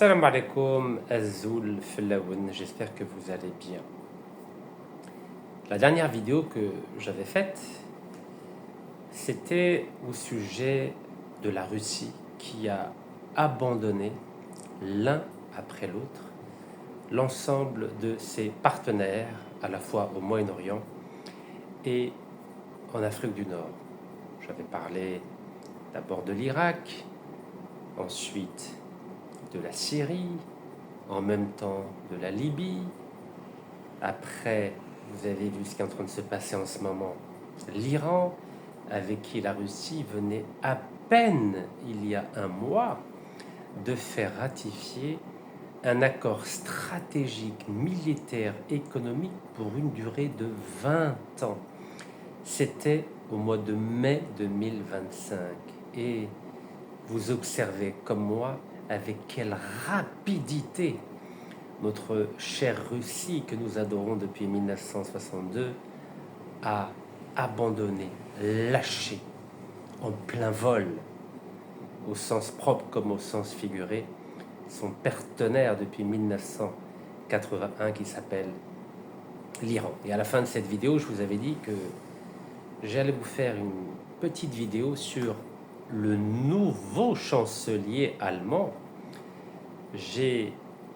Salam alaikum, Azul Fellaoun, j'espère que vous allez bien. La dernière vidéo que j'avais faite, c'était au sujet de la Russie qui a abandonné l'un après l'autre l'ensemble de ses partenaires, à la fois au Moyen-Orient et en Afrique du Nord. J'avais parlé d'abord de l'Irak, ensuite de la Syrie, en même temps de la Libye. Après, vous avez vu ce qui est en train de se passer en ce moment, l'Iran, avec qui la Russie venait à peine, il y a un mois, de faire ratifier un accord stratégique, militaire, économique pour une durée de 20 ans. C'était au mois de mai 2025. Et vous observez comme moi avec quelle rapidité notre chère Russie, que nous adorons depuis 1962, a abandonné, lâché, en plein vol, au sens propre comme au sens figuré, son partenaire depuis 1981 qui s'appelle l'Iran. Et à la fin de cette vidéo, je vous avais dit que j'allais vous faire une petite vidéo sur le nouveau chancelier allemand. J'ai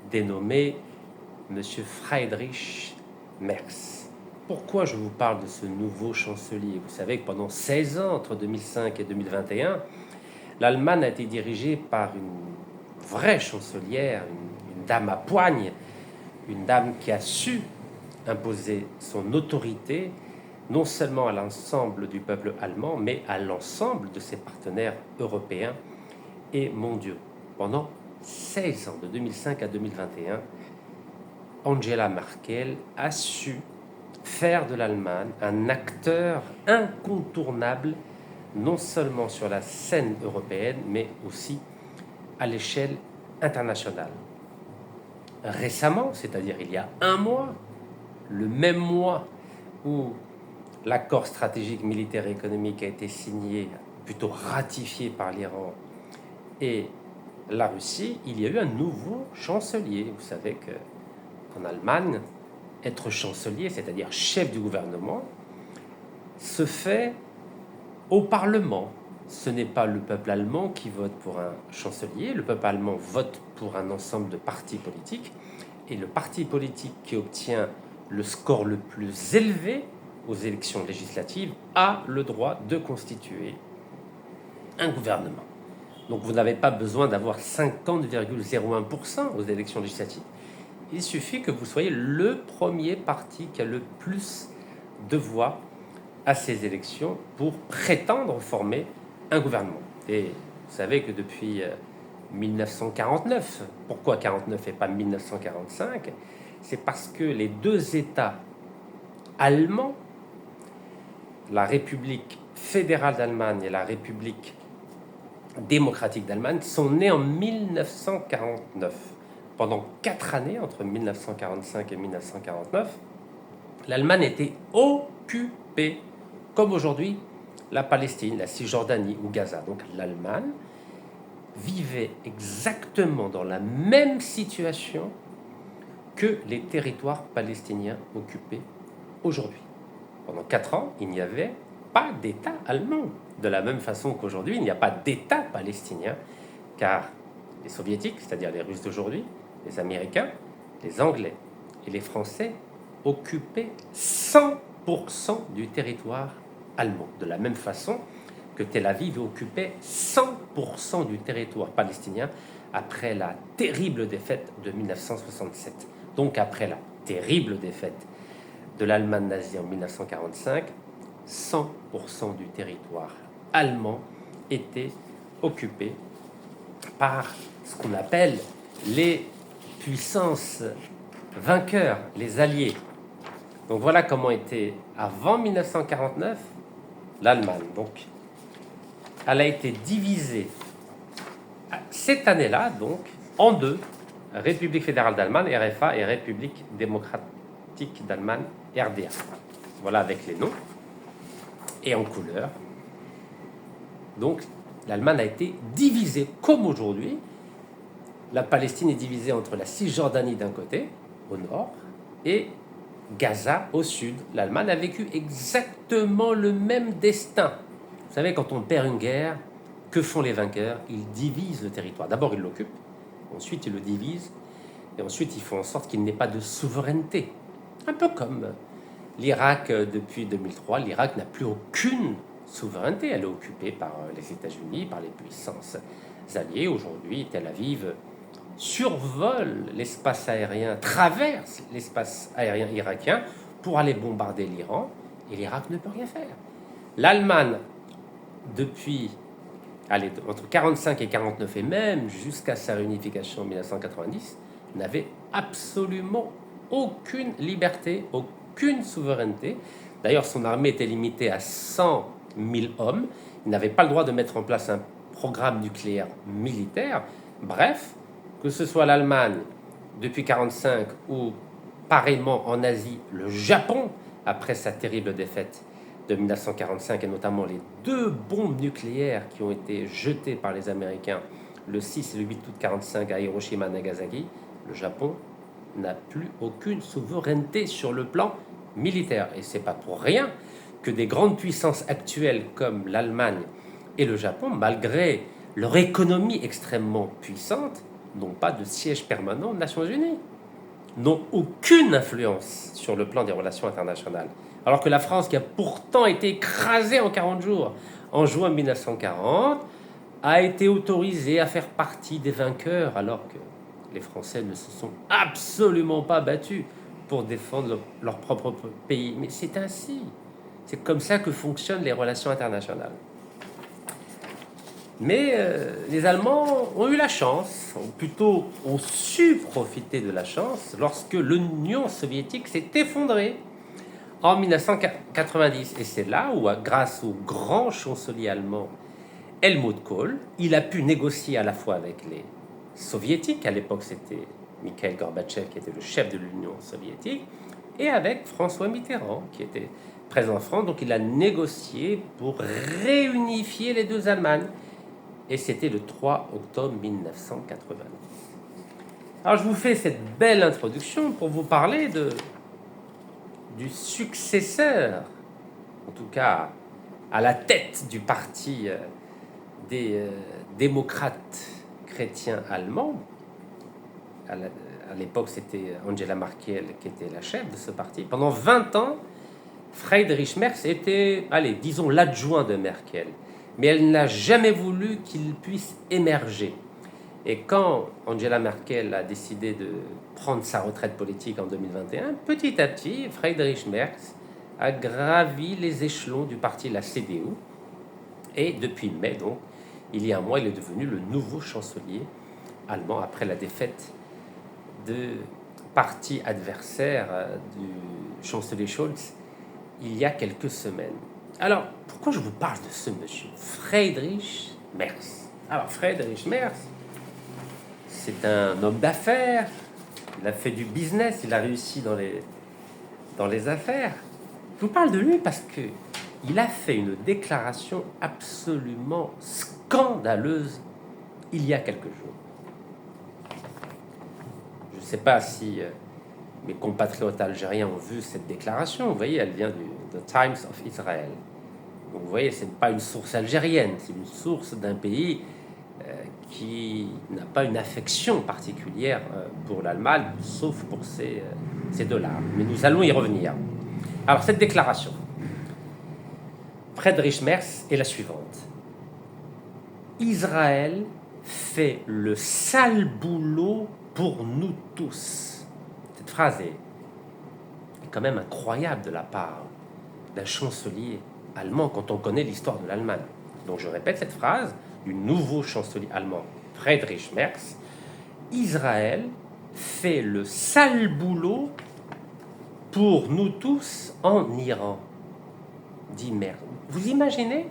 dénommé Monsieur Friedrich Merz. Pourquoi je vous parle de ce nouveau chancelier? Vous savez que pendant 16 ans, entre 2005 et 2021, l'Allemagne a été dirigée par une vraie chancelière, une dame à poigne, une dame qui a su imposer son autorité non seulement à l'ensemble du peuple allemand, mais à l'ensemble de ses partenaires européens et mondiaux. Pendant 16 ans, de 2005 à 2021, Angela Merkel a su faire de l'Allemagne un acteur incontournable, non seulement sur la scène européenne, mais aussi à l'échelle internationale. Récemment, c'est-à-dire il y a un mois, le même mois où l'accord stratégique militaire et économique a été signé, plutôt ratifié par l'Iran et la Russie, il y a eu un nouveau chancelier. Vous savez qu'en Allemagne, être chancelier, c'est-à-dire chef du gouvernement, se fait au Parlement. Ce n'est pas le peuple allemand qui vote pour un chancelier, le peuple allemand vote pour un ensemble de partis politiques, et le parti politique qui obtient le score le plus élevé aux élections législatives a le droit de constituer un gouvernement. Donc vous n'avez pas besoin d'avoir 50,01% aux élections législatives. Il suffit que vous soyez le premier parti qui a le plus de voix à ces élections pour prétendre former un gouvernement. Et vous savez que depuis 1949, pourquoi 49 et pas 1945? C'est parce que les deux États allemands, la République fédérale d'Allemagne et la République démocratique d'Allemagne, sont nés en 1949. Pendant 4 années, entre 1945 et 1949, l'Allemagne était occupée, comme aujourd'hui la Palestine, la Cisjordanie ou Gaza. Donc l'Allemagne vivait exactement dans la même situation que les territoires palestiniens occupés aujourd'hui. Pendant 4 ans, il n'y avait pas d'État allemand. De la même façon qu'aujourd'hui, il n'y a pas d'État palestinien, car les soviétiques, c'est-à-dire les Russes d'aujourd'hui, les Américains, les Anglais et les Français occupaient 100% du territoire allemand. De la même façon que Tel Aviv occupait 100% du territoire palestinien après la terrible défaite de 1967. Donc après la terrible défaite de l'Allemagne nazie en 1945, 100% du territoire allemand était occupé par ce qu'on appelle les puissances vainqueurs, les alliés. Donc voilà comment était avant 1949 l'Allemagne. Donc elle a été divisée cette année-là donc en deux, République fédérale d'Allemagne RFA et République démocratique d'Allemagne RDA. Voilà avec les noms et en couleur. Donc l'Allemagne a été divisée comme aujourd'hui la Palestine est divisée entre la Cisjordanie d'un côté, au nord, et Gaza au sud. L'Allemagne a vécu exactement le même destin. Vous savez, quand on perd une guerre, que font les vainqueurs? Ils divisent le territoire. D'abord, ils l'occupent, ensuite, ils le divisent, et ensuite, ils font en sorte qu'il n'ait pas de souveraineté. Un peu comme l'Irak depuis 2003. L'Irak n'a plus aucune souveraineté. Elle est occupée par les États-Unis, par les puissances alliées. Aujourd'hui, Tel Aviv survole l'espace aérien, traverse l'espace aérien irakien pour aller bombarder l'Iran, et l'Irak ne peut rien faire. L'Allemagne, depuis entre 1945 et 1949, et même jusqu'à sa réunification en 1990, n'avait absolument aucune liberté, aucune souveraineté. D'ailleurs, son armée était limitée à 100 000 hommes. Il n'avait pas le droit de mettre en place un programme nucléaire militaire. Bref, que ce soit l'Allemagne depuis 1945 ou pareillement en Asie, le Japon, après sa terrible défaite de 1945, et notamment les 2 bombes nucléaires qui ont été jetées par les Américains le 6 et le 8 août 1945 à Hiroshima et Nagasaki, le Japon n'a plus aucune souveraineté sur le plan militaire. Et c'est pas pour rien que des grandes puissances actuelles comme l'Allemagne et le Japon, malgré leur économie extrêmement puissante, n'ont pas de siège permanent aux Nations Unies, n'ont aucune influence sur le plan des relations internationales. Alors que la France, qui a pourtant été écrasée en 40 jours en juin 1940, a été autorisée à faire partie des vainqueurs, alors que les Français ne se sont absolument pas battus pour défendre leur propre pays. Mais c'est ainsi. C'est comme ça que fonctionnent les relations internationales. Mais les Allemands ont eu la chance, ou plutôt ont su profiter de la chance, lorsque l'Union soviétique s'est effondrée en 1990. Et c'est là où, grâce au grand chancelier allemand Helmut Kohl, il a pu négocier à la fois avec les soviétiques, à l'époque c'était Mikhail Gorbatchev qui était le chef de l'Union soviétique, et avec François Mitterrand qui était présent en France. Donc il a négocié pour réunifier les 2 Allemagnes. Et c'était le 3 octobre 1990. Alors je vous fais cette belle introduction pour vous parler du successeur, en tout cas à la tête du parti des démocrates chrétiens allemands. À l'époque, c'était Angela Merkel qui était la chef de ce parti. Pendant 20 ans, Friedrich Merz était, disons, l'adjoint de Merkel. Mais elle n'a jamais voulu qu'il puisse émerger. Et quand Angela Merkel a décidé de prendre sa retraite politique en 2021, petit à petit, Friedrich Merz a gravi les échelons du parti, la CDU. Et depuis mai, donc, il y a un mois, il est devenu le nouveau chancelier allemand après la défaite de parti adversaire du chancelier Scholz il y a quelques semaines. Alors, pourquoi je vous parle de ce monsieur, Friedrich Merz? Alors, Friedrich Merz, c'est un homme d'affaires, il a fait du business, il a réussi dans les affaires. Je vous parle de lui parce qu'il a fait une déclaration absolument scandaleuse il y a quelques jours. Je ne sais pas si mes compatriotes algériens ont vu cette déclaration. Vous voyez, elle vient du The Times of Israel. Donc, vous voyez, ce n'est pas une source algérienne, c'est une source d'un pays qui n'a pas une affection particulière pour l'Allemagne, sauf pour ses dollars. Mais nous allons y revenir. Alors, cette déclaration, Friedrich Merz, est la suivante. Israël fait le sale boulot pour nous tous. Cette phrase est quand même incroyable de la part d'un chancelier allemand quand on connaît l'histoire de l'Allemagne. Donc je répète cette phrase du nouveau chancelier allemand Friedrich Merz. Israël fait le sale boulot pour nous tous en Iran, dit Merz. Vous imaginez?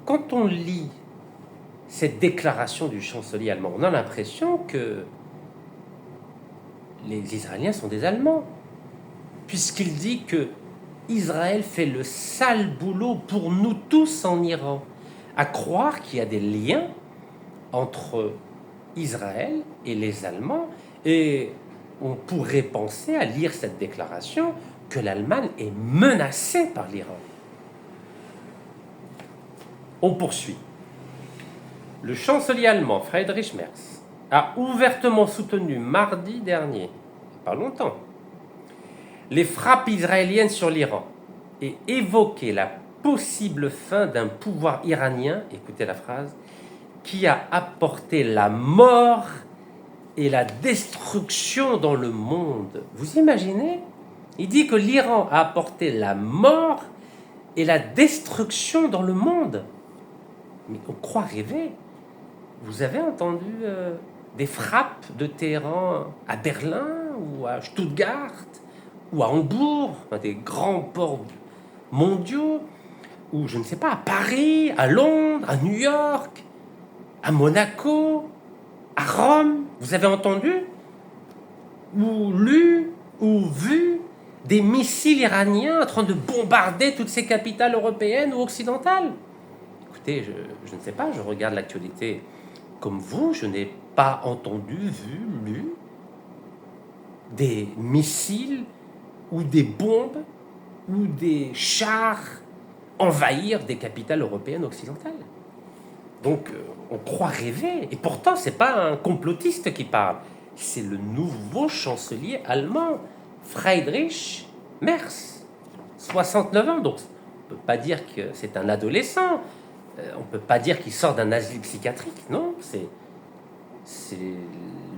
Quand on lit cette déclaration du chancelier allemand, on a l'impression que les Israéliens sont des Allemands, puisqu'il dit que Israël fait le sale boulot pour nous tous en Iran. À croire qu'il y a des liens entre Israël et les Allemands. Et on pourrait penser, à lire cette déclaration, que l'Allemagne est menacée par l'Iran. On poursuit. Le chancelier allemand Friedrich Merz a ouvertement soutenu mardi dernier, pas longtemps, les frappes israéliennes sur l'Iran et évoqué la possible fin d'un pouvoir iranien, écoutez la phrase, qui a apporté la mort et la destruction dans le monde. Vous imaginez? Il dit que l'Iran a apporté la mort et la destruction dans le monde. Mais on croit rêver. Vous avez entendu des frappes de Téhéran à Berlin ou à Stuttgart ou à Hambourg, des grands ports mondiaux, ou je ne sais pas, à Paris, à Londres, à New York, à Monaco, à Rome. Vous avez entendu ou lu ou vu des missiles iraniens en train de bombarder toutes ces capitales européennes ou occidentales? Écoutez, je ne sais pas, je regarde l'actualité comme vous, je n'ai pas entendu, vu, lu des missiles ou des bombes ou des chars envahir des capitales européennes occidentales. Donc, on croit rêver. Et pourtant, ce n'est pas un complotiste qui parle. C'est le nouveau chancelier allemand, Friedrich Merz, 69 ans. Donc, on ne peut pas dire que c'est un adolescent. On ne peut pas dire qu'il sort d'un asile psychiatrique. Non, c'est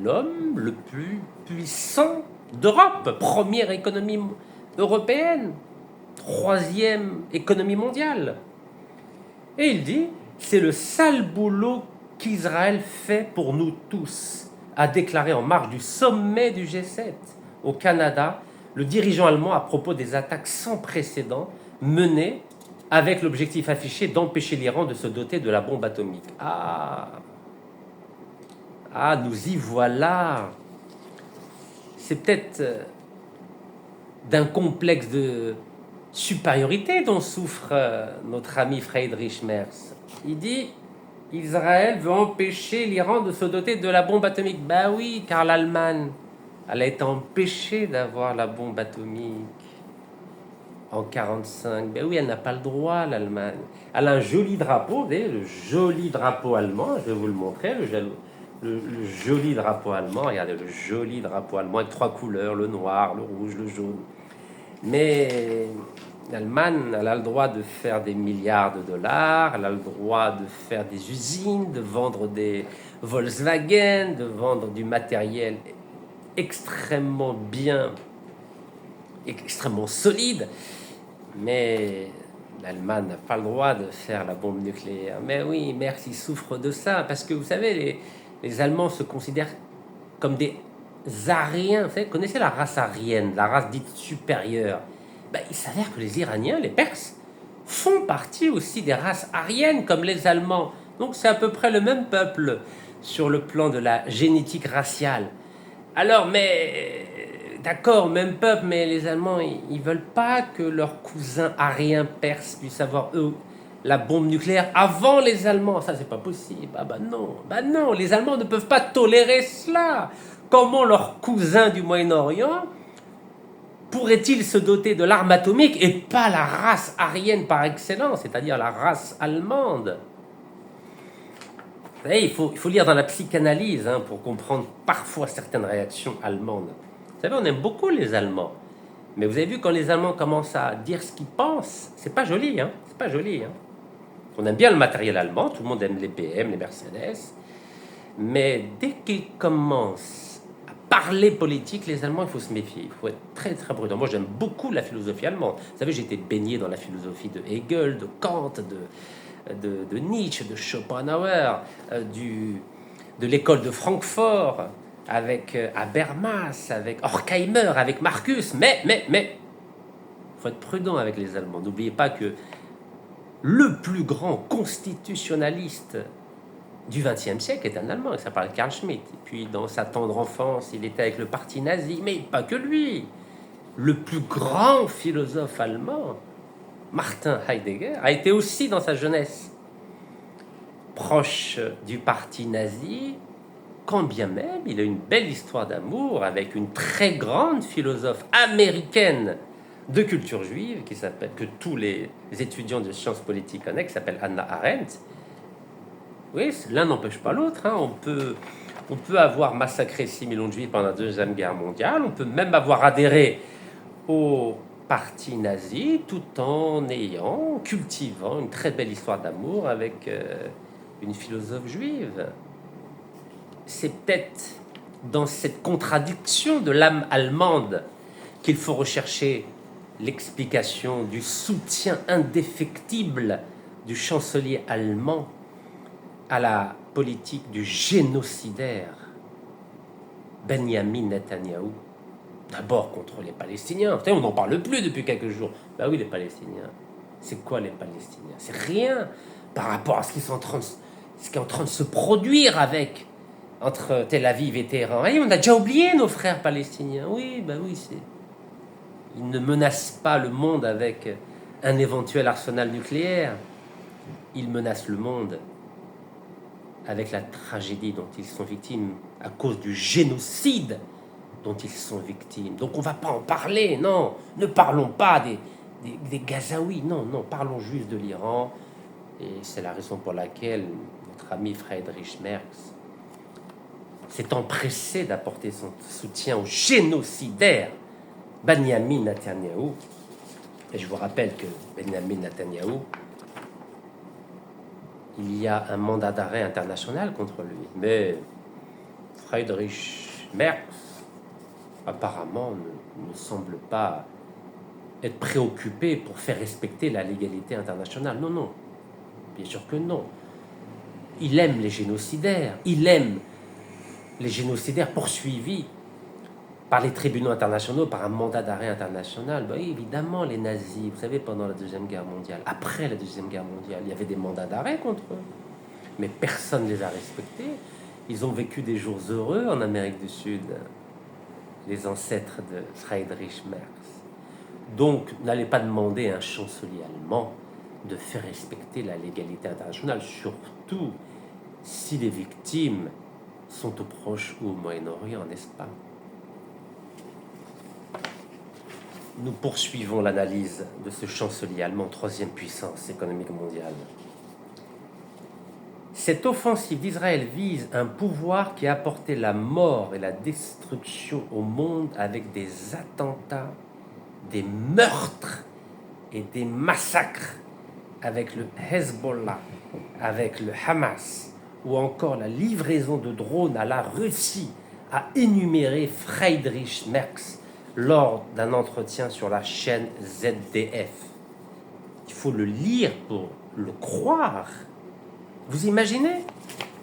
l'homme le plus puissant d'Europe. Première économie européenne. Troisième économie mondiale. Et il dit, c'est le sale boulot qu'Israël fait pour nous tous, a déclaré en marge du sommet du G7 au Canada le dirigeant allemand à propos des attaques sans précédent menées avec l'objectif affiché d'empêcher l'Iran de se doter de la bombe atomique. Nous y voilà. C'est peut-être d'un complexe de supériorité dont souffre notre ami Friedrich Merz. Il dit Israël veut empêcher l'Iran de se doter de la bombe atomique. Ben oui, car l'Allemagne, elle a été empêchée d'avoir la bombe atomique en 1945. Ben oui, elle n'a pas le droit, l'Allemagne. Elle a un joli drapeau, vous voyez, le joli drapeau allemand, je vais vous le montrer, le joli drapeau allemand. Regardez, le joli drapeau allemand avec 3 couleurs, le noir, le rouge, le jaune. Mais l'Allemagne, elle a le droit de faire des milliards de dollars, elle a le droit de faire des usines, de vendre des Volkswagen, de vendre du matériel extrêmement bien, extrêmement solide. Mais l'Allemagne n'a pas le droit de faire la bombe nucléaire. Mais oui, Merz, il souffre de ça, parce que vous savez, les Allemands se considèrent comme des Aryens. Vous connaissez la race aryenne, la race dite supérieure. Il s'avère que les Iraniens, les Perses, font partie aussi des races aryennes comme les Allemands. Donc c'est à peu près le même peuple sur le plan de la génétique raciale. Alors, mais d'accord, même peuple, mais les Allemands, ils veulent pas que leurs cousins aryens perses puissent avoir, eux, la bombe nucléaire avant les Allemands. Ça, c'est pas possible. Non, les Allemands ne peuvent pas tolérer cela. Comment leurs cousins du Moyen-Orient pourrait-il se doter de l'arme atomique et pas la race aryenne par excellence, c'est-à-dire la race allemande? Vous savez, il faut lire dans la psychanalyse pour comprendre parfois certaines réactions allemandes. Vous savez, on aime beaucoup les Allemands, mais vous avez vu quand les Allemands commencent à dire ce qu'ils pensent, c'est pas joli, c'est pas joli. On aime bien le matériel allemand, tout le monde aime les BM, les Mercedes, mais dès qu'ils commencent parler politique, les Allemands, il faut se méfier. Il faut être très, très prudent. Moi, j'aime beaucoup la philosophie allemande. Vous savez, j'ai été baigné dans la philosophie de Hegel, de Kant, de Nietzsche, de Schopenhauer, de l'école de Francfort, avec Habermas, avec Horkheimer, avec Marcus. Mais, il faut être prudent avec les Allemands. N'oubliez pas que le plus grand constitutionnaliste du XXe siècle est un Allemand, il s'appelle Carl Schmitt. Et puis, dans sa tendre enfance, il était avec le parti nazi, mais pas que lui. Le plus grand philosophe allemand, Martin Heidegger, a été aussi, dans sa jeunesse, proche du parti nazi, quand bien même il a une belle histoire d'amour avec une très grande philosophe américaine de culture juive qui s'appelle, que tous les étudiants de sciences politiques connaissent, qui s'appelle Hannah Arendt. Oui, l'un n'empêche pas l'autre. Hein. On peut avoir massacré 6 millions de juifs pendant la Deuxième Guerre mondiale, on peut même avoir adhéré au parti nazi tout en cultivant une très belle histoire d'amour avec une philosophe juive. C'est peut-être dans cette contradiction de l'âme allemande qu'il faut rechercher l'explication du soutien indéfectible du chancelier allemand à la politique du génocidaire Benjamin Netanyahou. D'abord contre les Palestiniens. On n'en parle plus depuis quelques jours. Ben oui, les Palestiniens. C'est quoi les Palestiniens? C'est rien par rapport à ce qui est en train de se produire entre Tel Aviv et Téhéran. Et on a déjà oublié nos frères palestiniens. Oui, ben oui, ils ne menacent pas le monde avec un éventuel arsenal nucléaire. Ils menacent le monde avec la tragédie dont ils sont victimes à cause du génocide dont ils sont victimes. Donc on ne va pas en parler, non. Ne parlons pas des Gazaouis, non, parlons juste de l'Iran. Et c'est la raison pour laquelle notre ami Friedrich Merz s'est empressé d'apporter son soutien au génocidaire Benjamin Netanyahou. Et je vous rappelle que Benjamin Netanyahou, il y a un mandat d'arrêt international contre lui. Mais Friedrich Merz, apparemment, ne semble pas être préoccupé pour faire respecter la légalité internationale. Non. Bien sûr que non. Il aime les génocidaires. Il aime les génocidaires poursuivis par les tribunaux internationaux, par un mandat d'arrêt international. Ben, évidemment, les nazis, vous savez, pendant la Deuxième Guerre mondiale, après la Deuxième Guerre mondiale, il y avait des mandats d'arrêt contre eux. Mais personne ne les a respectés. Ils ont vécu des jours heureux en Amérique du Sud, les ancêtres de Friedrich Merz. Donc, n'allez pas demander à un chancelier allemand de faire respecter la légalité internationale, surtout si les victimes sont au Proche ou au Moyen-Orient, n'est-ce pas? Nous poursuivons l'analyse de ce chancelier allemand, troisième puissance économique mondiale. Cette offensive d'Israël vise un pouvoir qui a apporté la mort et la destruction au monde avec des attentats, des meurtres et des massacres avec le Hezbollah, avec le Hamas, ou encore la livraison de drones à la Russie, a énuméré Friedrich Merz lors d'un entretien sur la chaîne ZDF. Il faut le lire pour le croire. Vous imaginez?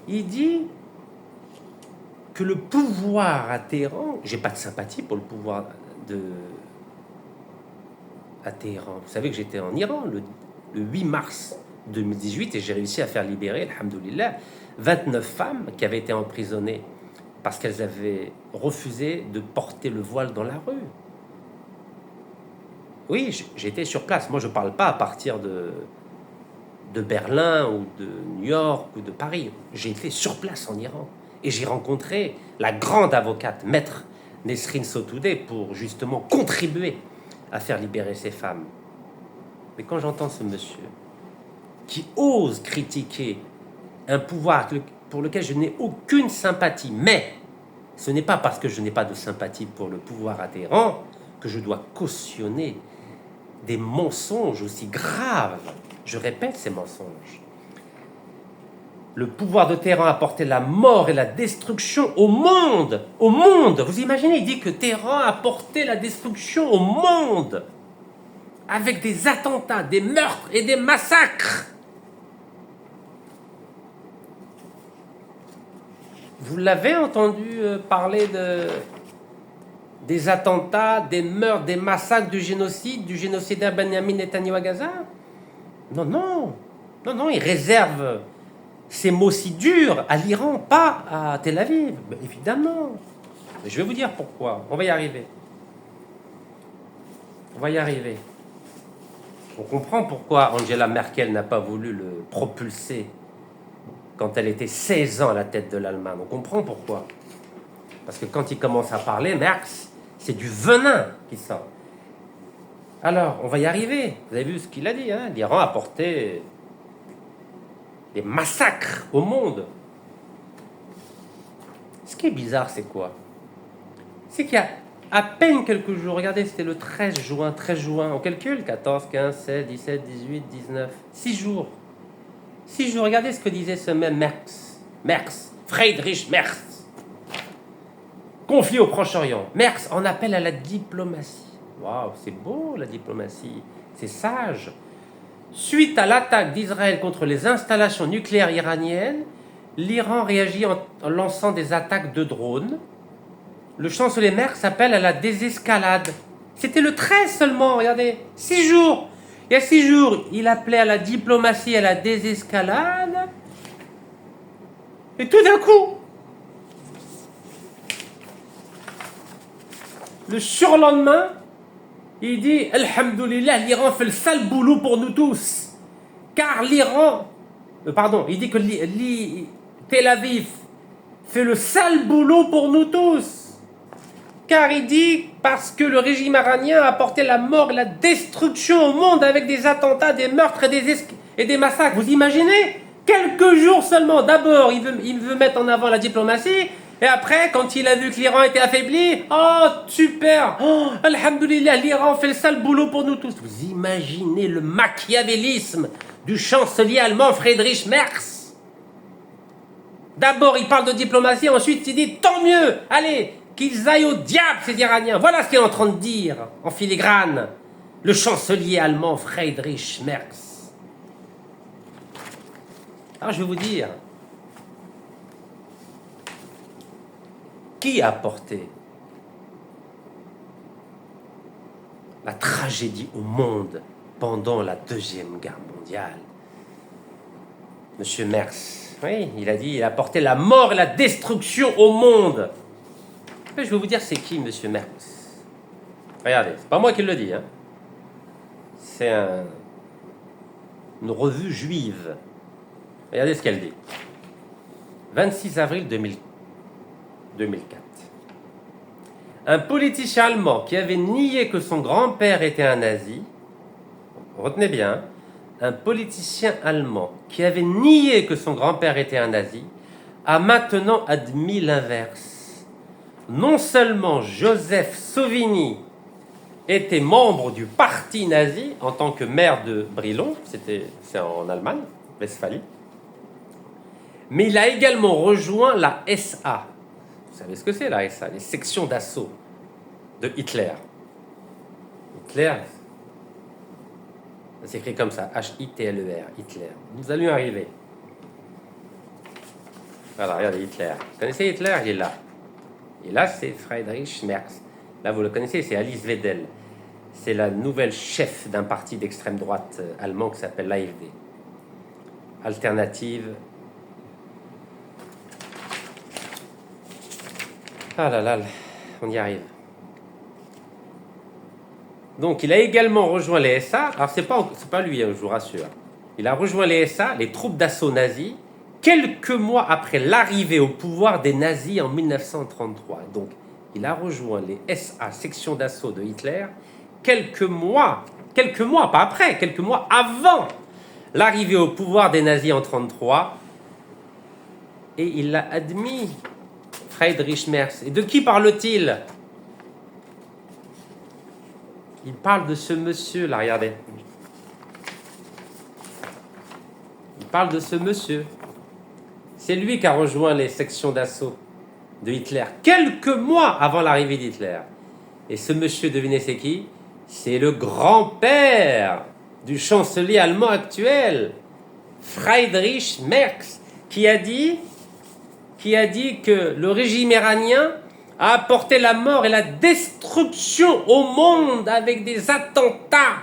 Il dit que le pouvoir à Téhéran, j'ai pas de sympathie pour le pouvoir à Téhéran. Vous savez que j'étais en Iran le 8 mars 2018 et j'ai réussi à faire libérer, alhamdoulilah, 29 femmes qui avaient été emprisonnées parce qu'elles avaient refusé de porter le voile dans la rue. Oui, j'étais sur place. Moi, je ne parle pas à partir de Berlin ou de New York ou de Paris. J'ai été sur place en Iran et j'ai rencontré la grande avocate, maître Nesrine Sotoudeh, pour justement contribuer à faire libérer ces femmes. Mais quand j'entends ce monsieur qui ose critiquer un pouvoir pour lequel je n'ai aucune sympathie, mais ce n'est pas parce que je n'ai pas de sympathie pour le pouvoir à Téhéran que je dois cautionner des mensonges aussi graves. Je répète ces mensonges. Le pouvoir de Téhéran a apporté la mort et la destruction au monde. Au monde. Vous imaginez, il dit que Téhéran a apporté la destruction au monde avec des attentats, des meurtres et des massacres. Vous l'avez entendu parler des attentats, des meurtres, des massacres, du génocidaire Benjamin Netanyahou à Gaza? Non, il réserve ces mots si durs à l'Iran, pas à Tel Aviv. Mais évidemment. Mais je vais vous dire pourquoi. On va y arriver. On comprend pourquoi Angela Merkel n'a pas voulu le propulser quand elle était 16 ans à la tête de l'Allemagne. On comprend pourquoi. Parce que quand il commence à parler, Merckx, c'est du venin qui sort. Alors, on va y arriver. Vous avez vu ce qu'il a dit, hein? L'Iran a porté des massacres au monde. Ce qui est bizarre, c'est quoi? C'est qu'il y a à peine quelques jours, regardez, c'était le 13 juin, on calcule, 14, 15, 16, 17, 18, 19, 6 jours. 6 jours, regardez ce que disait ce même Merckx, Friedrich Merckx. Conflit au Proche-Orient. Merckx en appelle à la diplomatie. Waouh, c'est beau la diplomatie, c'est sage. Suite à l'attaque d'Israël contre les installations nucléaires iraniennes, l'Iran réagit en lançant des attaques de drones. Le chancelier Merckx appelle à la désescalade. C'était le 13 seulement, regardez, 6 jours. Il y a 6 jours, il appelait à la diplomatie, à la désescalade. Et tout d'un coup, le surlendemain, il dit « Alhamdoulilah, l'Iran fait le sale boulot pour nous tous. » Car l'Iran... il dit que Tel Aviv fait le sale boulot pour nous tous. Car il dit parce que le régime iranien a apporté la mort et la destruction au monde avec des attentats, des meurtres et des massacres. Vous imaginez? Quelques jours seulement. D'abord, il veut mettre en avant la diplomatie. Et après, quand il a vu que l'Iran était affaibli, oh, super, oh, alhamdoulilah, l'Iran fait le sale boulot pour nous tous. Vous imaginez le machiavélisme du chancelier allemand Friedrich Merckx? D'abord, il parle de diplomatie, ensuite il dit, tant mieux, allez, qu'ils aillent au diable, ces Iraniens. Voilà ce qu'il est en train de dire, en filigrane, le chancelier allemand Friedrich Merckx. Alors, je vais vous dire, qui a porté la tragédie au monde pendant la Deuxième Guerre mondiale? Monsieur Merckx, oui, il a dit, il a porté la mort et la destruction au monde. Mais je vais vous dire, c'est qui, Monsieur Merckx? Regardez, c'est pas moi qui le dis, hein. C'est une revue juive. Regardez ce qu'elle dit. 26 avril 2004. Un politicien allemand qui avait nié que son grand-père était un nazi, retenez bien, un politicien allemand qui avait nié que son grand-père était un nazi, a maintenant admis l'inverse. Non seulement Joseph Sauvigny était membre du parti nazi en tant que maire de Brilon, c'est en Allemagne, Westphalie, mais il a également rejoint la SA. Vous savez ce que c'est la SA? Les sections d'assaut de Hitler. Hitler, ça s'écrit comme ça, H-I-T-L-E-R, Hitler. Nous allons arriver. Voilà, regardez Hitler. Vous connaissez Hitler? Il est là. Et là, c'est Friedrich Merckx. Là, vous le connaissez, c'est Alice Weidel. C'est la nouvelle chef d'un parti d'extrême droite allemand qui s'appelle l'AfD. Alternative. Ah là là, on y arrive. Donc, il a également rejoint les SA. Alors, c'est pas lui, je vous rassure. Il a rejoint les SA, les troupes d'assaut nazis, quelques mois après l'arrivée au pouvoir des nazis en 1933. Donc, il a rejoint les SA, section d'assaut de Hitler, quelques mois, pas après, quelques mois avant l'arrivée au pouvoir des nazis en 1933. Et il l'a admis, Friedrich Merckx. Et de qui parle-t-il? Il parle de ce monsieur, là, regardez. Il parle de ce monsieur. C'est lui qui a rejoint les sections d'assaut de Hitler, quelques mois avant l'arrivée d'Hitler. Et ce monsieur, devinez c'est qui? C'est le grand-père du chancelier allemand actuel, Friedrich Merckx, qui a dit que le régime iranien a apporté la mort et la destruction au monde avec des attentats,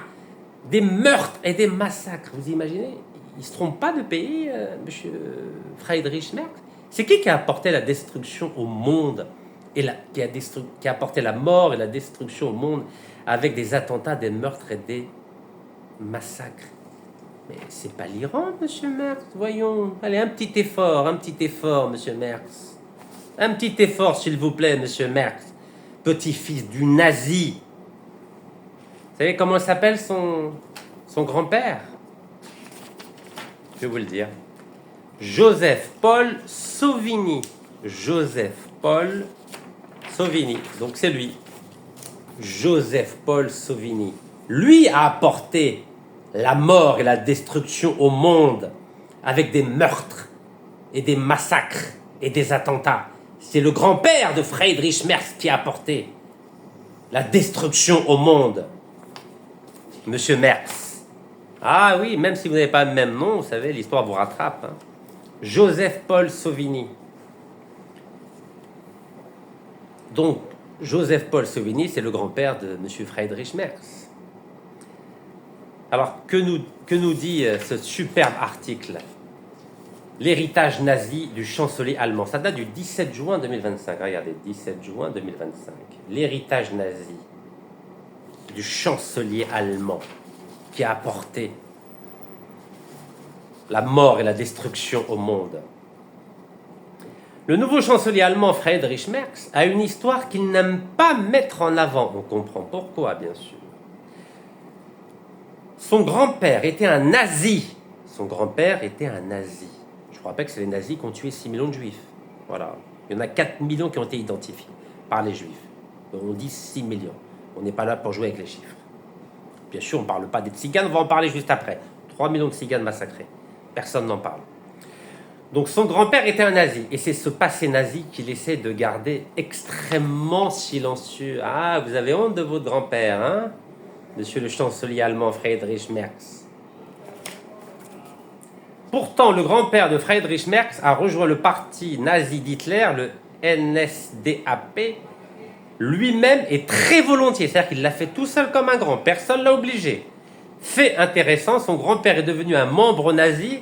des meurtres et des massacres. Vous imaginez? Il ne se trompe pas de pays, monsieur Friedrich Merckx. C'est qui a apporté la destruction au monde et qui a apporté la mort et la destruction au monde avec des attentats, des meurtres et des massacres? Mais c'est pas l'Iran, monsieur Merckx, voyons. Allez, un petit effort, monsieur Merckx. Un petit effort, s'il vous plaît, monsieur Merckx. Petit-fils du nazi. Vous savez comment s'appelle son grand-père? Je vais vous le dire. Joseph-Paul Sauvigny. Joseph-Paul Sauvigny. Donc c'est lui. Joseph-Paul Sauvigny. Lui a apporté la mort et la destruction au monde avec des meurtres et des massacres et des attentats. C'est le grand-père de Friedrich Merckx qui a apporté la destruction au monde. Monsieur Merckx. Ah oui, même si vous n'avez pas le même nom, vous savez, l'histoire vous rattrape. Hein. Joseph-Paul Sauvigny. Donc, Joseph-Paul Sauvigny, c'est le grand-père de monsieur Friedrich Merckx. Alors, que nous dit ce superbe article? L'héritage nazi du chancelier allemand. Ça date du 17 juin 2025. Regardez, 17 juin 2025. L'héritage nazi du chancelier allemand qui a apporté la mort et la destruction au monde. Le nouveau chancelier allemand Friedrich Merckx a une histoire qu'il n'aime pas mettre en avant. On comprend pourquoi, bien sûr. Son grand-père était un nazi. Son grand-père était un nazi. Je vous rappelle que c'est les nazis qui ont tué 6 millions de juifs. Voilà. Il y en a 4 millions qui ont été identifiés par les juifs. Donc on dit 6 millions. On n'est pas là pour jouer avec les chiffres. Bien sûr, on ne parle pas des tziganes, on va en parler juste après. 3 millions de tziganes massacrés. Personne n'en parle. Donc son grand-père était un nazi. Et c'est ce passé nazi qu'il essaie de garder extrêmement silencieux. Ah, vous avez honte de votre grand-père, hein, monsieur le chancelier allemand Friedrich Merckx. Pourtant, le grand-père de Friedrich Merckx a rejoint le parti nazi d'Hitler, le NSDAP, lui-même et très volontiers. C'est-à-dire qu'il l'a fait tout seul comme un grand. Personne ne l'a obligé. Fait intéressant, son grand-père est devenu un membre nazi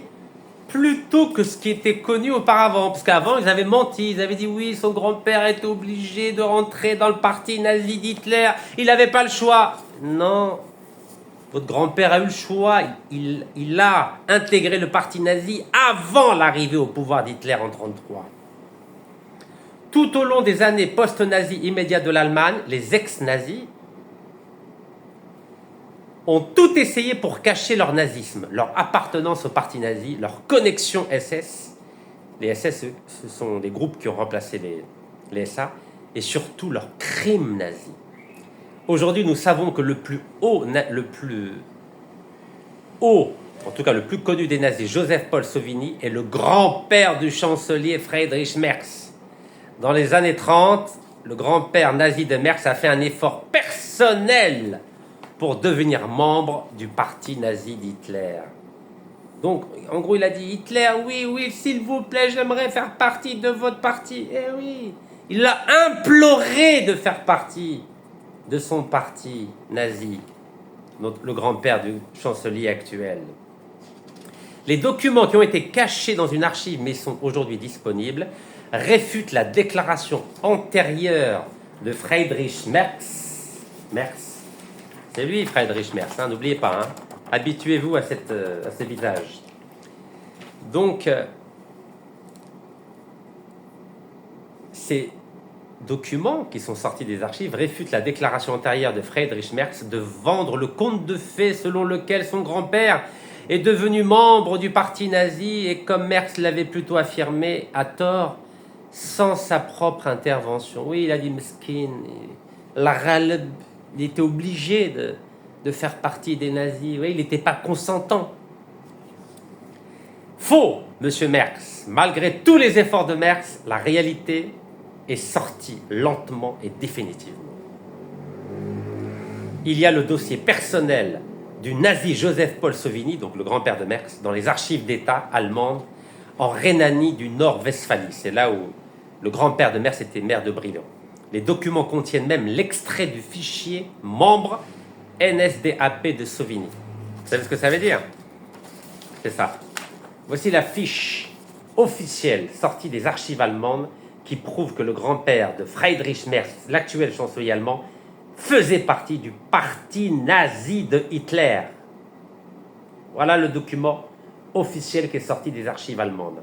plutôt que ce qui était connu auparavant. Parce qu'avant, ils avaient menti. Ils avaient dit oui, son grand-père était obligé de rentrer dans le parti nazi d'Hitler. Il n'avait pas le choix. Non. Votre grand-père a eu le choix, il a intégré le parti nazi avant l'arrivée au pouvoir d'Hitler en 1933. Tout au long des années post-nazis immédiates de l'Allemagne, les ex-nazis ont tout essayé pour cacher leur nazisme, leur appartenance au parti nazi, leur connexion SS. Les SS, ce sont des groupes qui ont remplacé les SA, et surtout leurs crimes nazis. Aujourd'hui, nous savons que le plus haut, en tout cas le plus connu des nazis, Joseph-Paul Sauvigny, est le grand-père du chancelier Friedrich Merckx. Dans les années 30, le grand-père nazi de Merckx a fait un effort personnel pour devenir membre du parti nazi d'Hitler. Donc, en gros, il a dit, Hitler, oui, s'il vous plaît, j'aimerais faire partie de votre parti. Eh oui, il l'a imploré de faire partie de son parti nazi, le grand-père du chancelier actuel. Les documents qui ont été cachés dans une archive mais sont aujourd'hui disponibles réfutent la déclaration antérieure de Friedrich Merckx. C'est lui, Friedrich Merckx, hein, n'oubliez pas. Hein. Habituez-vous à ce visage. Donc, c'est documents qui sont sortis des archives réfutent la déclaration antérieure de Friedrich Merckx de vendre le conte de fées selon lequel son grand-père est devenu membre du parti nazi et, comme Merckx l'avait plutôt affirmé à tort, sans sa propre intervention. Oui, il a dit mesquine, il était obligé de faire partie des nazis. Oui, il n'était pas consentant. Faux, monsieur Merckx. Malgré tous les efforts de Merckx, la réalité est sorti lentement et définitivement. Il y a le dossier personnel du nazi Joseph-Paul Sauvigny, donc le grand-père de Merckx, dans les archives d'État allemandes en Rhénanie du Nord-Westphalie. C'est là où le grand-père de Merckx était maire de Brilon. Les documents contiennent même l'extrait du fichier membre NSDAP de Sauvigny. Vous savez ce que ça veut dire? C'est ça. Voici la fiche officielle sortie des archives allemandes qui prouve que le grand-père de Friedrich Merckx, l'actuel chancelier allemand, faisait partie du parti nazi de Hitler. Voilà le document officiel qui est sorti des archives allemandes.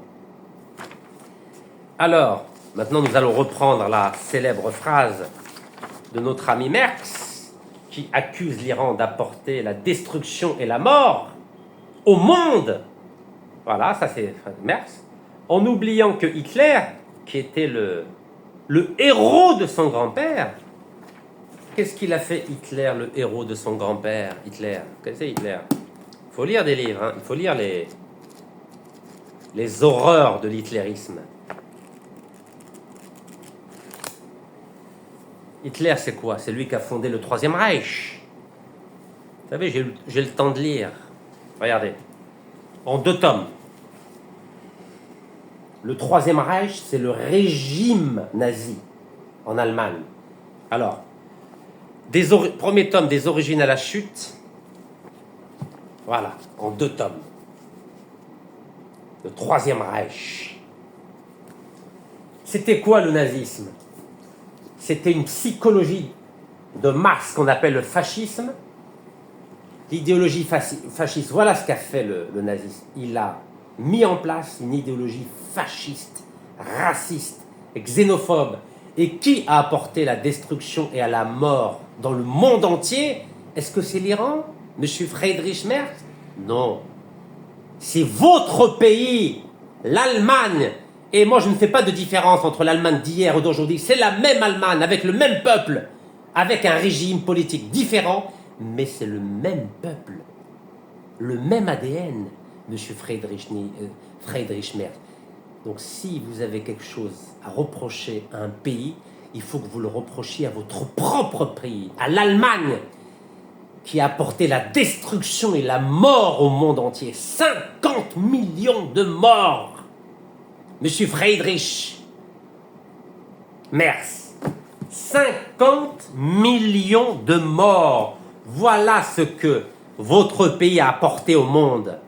Alors, maintenant nous allons reprendre la célèbre phrase de notre ami Merckx, qui accuse l'Iran d'apporter la destruction et la mort au monde. Voilà, ça c'est Merckx. En oubliant que Hitler, qui était le héros de son grand-père, qu'est-ce qu'il a fait Hitler, le héros de son grand-père? Hitler, vous connaissez Hitler? Il faut lire des livres, hein. Il faut lire les horreurs de l'hitlérisme. Hitler, c'est quoi? C'est lui qui a fondé le Troisième Reich. Vous savez, j'ai le temps de lire. Regardez, en 2 tomes. Le Troisième Reich, c'est le régime nazi en Allemagne. Alors, premier tome, des origines à la chute. Voilà, en 2 tomes. Le Troisième Reich. C'était quoi le nazisme? C'était une psychologie de masse qu'on appelle le fascisme. L'idéologie fasciste, voilà ce qu'a fait le nazisme. Il a mis en place une idéologie fasciste, raciste, xénophobe. Et qui a apporté la destruction et à la mort dans le monde entier? Est-ce que c'est l'Iran? Monsieur Friedrich Merz? Non. C'est votre pays, l'Allemagne. Et moi, je ne fais pas de différence entre l'Allemagne d'hier et d'aujourd'hui. C'est la même Allemagne, avec le même peuple, avec un régime politique différent, mais c'est le même peuple, le même ADN, monsieur Friedrich Merz. Donc, si vous avez quelque chose à reprocher à un pays, il faut que vous le reprochiez à votre propre pays, à l'Allemagne, qui a apporté la destruction et la mort au monde entier. 50 millions de morts. Monsieur Friedrich Merz, 50 millions de morts. Voilà ce que votre pays a apporté au monde.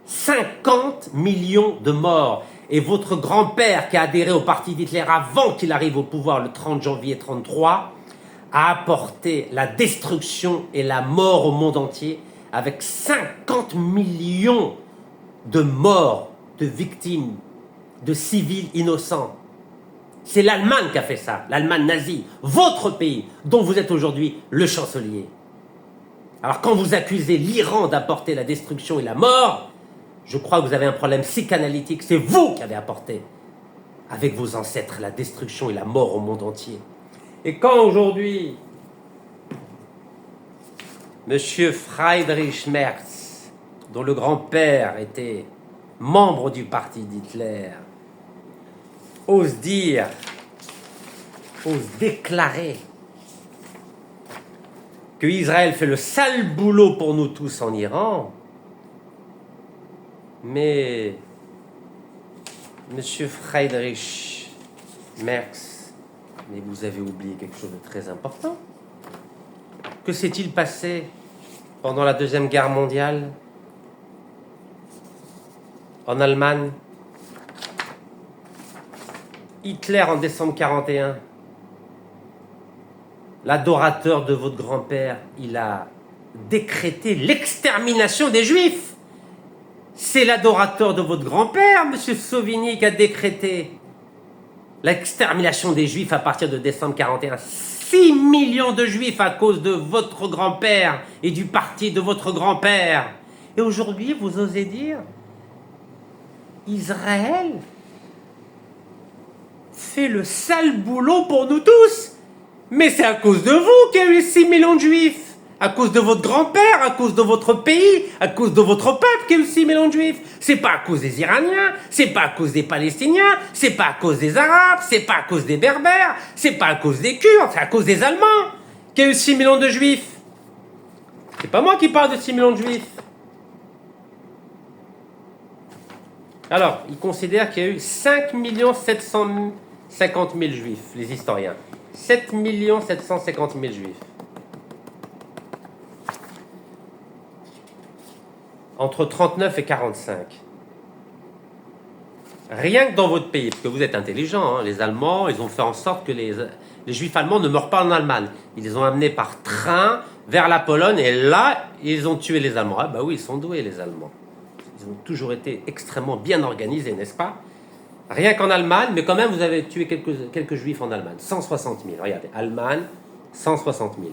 50 millions de morts. Et votre grand-père, qui a adhéré au parti d'Hitler avant qu'il arrive au pouvoir le 30 janvier 1933, a apporté la destruction et la mort au monde entier avec 50 millions de morts, de victimes, de civils innocents. C'est l'Allemagne qui a fait ça, l'Allemagne nazie, votre pays, dont vous êtes aujourd'hui le chancelier. Alors quand vous accusez l'Iran d'apporter la destruction et la mort, je crois que vous avez un problème psychanalytique. C'est vous qui avez apporté, avec vos ancêtres, la destruction et la mort au monde entier. Et quand aujourd'hui, monsieur Friedrich Merz, dont le grand-père était membre du parti d'Hitler, ose dire, ose déclarer que Israël fait le sale boulot pour nous tous en Iran, mais monsieur Friedrich Merz, mais vous avez oublié quelque chose de très important. Que s'est-il passé pendant la Deuxième Guerre mondiale en Allemagne? Hitler, en décembre 1941, l'adorateur de votre grand-père, il a décrété l'extermination des Juifs. C'est l'adorateur de votre grand-père, M. Sauvigny, qui a décrété l'extermination des Juifs à partir de décembre 1941. 6 millions de Juifs à cause de votre grand-père et du parti de votre grand-père. Et aujourd'hui, vous osez dire, Israël fait le sale boulot pour nous tous. Mais c'est à cause de vous qu'il y a eu 6 millions de Juifs. À cause de votre grand-père, à cause de votre pays, à cause de votre peuple qu'il y a eu 6 millions de Juifs. C'est pas à cause des Iraniens, c'est pas à cause des Palestiniens, c'est pas à cause des Arabes, c'est pas à cause des Berbères, c'est pas à cause des Kurdes, c'est à cause des Allemands qu'il y a eu 6 millions de Juifs. C'est pas moi qui parle de 6 millions de Juifs. Alors, ils considèrent qu'il y a eu 5 750 000 Juifs, les historiens. 7 750 000 Juifs. Entre 39 et 45. Rien que dans votre pays, parce que vous êtes intelligents, hein, les Allemands, ils ont fait en sorte que les Juifs allemands ne meurent pas en Allemagne. Ils les ont amenés par train vers la Pologne, et là, ils ont tué les Allemands. Ah bah oui, ils sont doués, les Allemands. Ils ont toujours été extrêmement bien organisés, n'est-ce pas? Rien qu'en Allemagne, mais quand même, vous avez tué quelques Juifs en Allemagne. 160 000. Regardez, Allemagne, 160 000.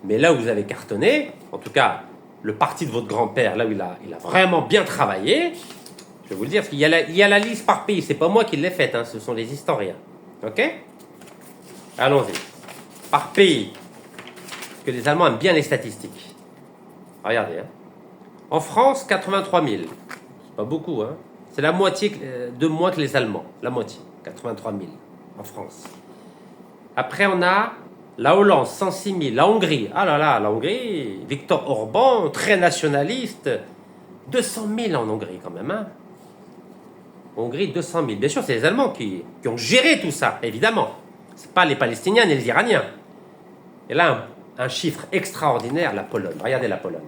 Mais là où vous avez cartonné, en tout cas, le parti de votre grand-père, là où il a vraiment bien travaillé, je vais vous le dire, parce qu'il y a la liste par pays. C'est pas moi qui l'ai faite, hein, ce sont les historiens. Ok? Allons-y. Par pays. Parce que les Allemands aiment bien les statistiques. Regardez. Hein. En France, 83 000. C'est pas beaucoup, hein. C'est la moitié de moins que les Allemands. La moitié. 83 000 en France. Après, on a la Hollande, 106 000. La Hongrie. Ah là là, la Hongrie. Viktor Orban, très nationaliste. 200 000 en Hongrie, quand même, hein. Hongrie, 200 000. Bien sûr, c'est les Allemands qui ont géré tout ça, évidemment. Ce pas les Palestiniens ni les Iraniens. Et là, un chiffre extraordinaire, la Pologne. Regardez la Pologne.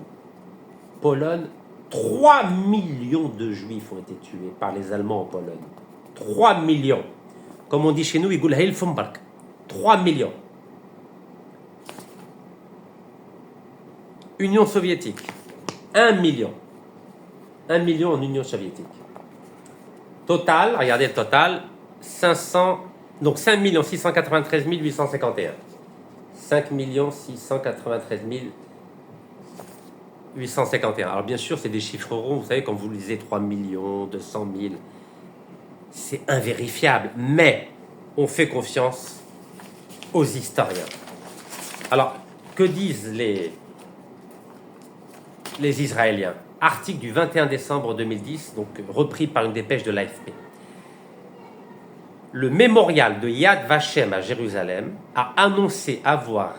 Pologne, 3 millions de Juifs ont été tués par les Allemands en Pologne. 3 millions. Comme on dit chez nous, 3 millions. Union soviétique, 1 million. 1 million en Union soviétique. Total, regardez le total, 5 693 851. 5 693 851. Alors bien sûr, c'est des chiffres ronds, vous savez, quand vous lisez 3 millions, 200 000, c'est invérifiable, mais on fait confiance aux historiens. Alors, que disent les Israéliens? Article du 21 décembre 2010, donc repris par une dépêche de l'AFP. Le mémorial de Yad Vashem à Jérusalem a annoncé avoir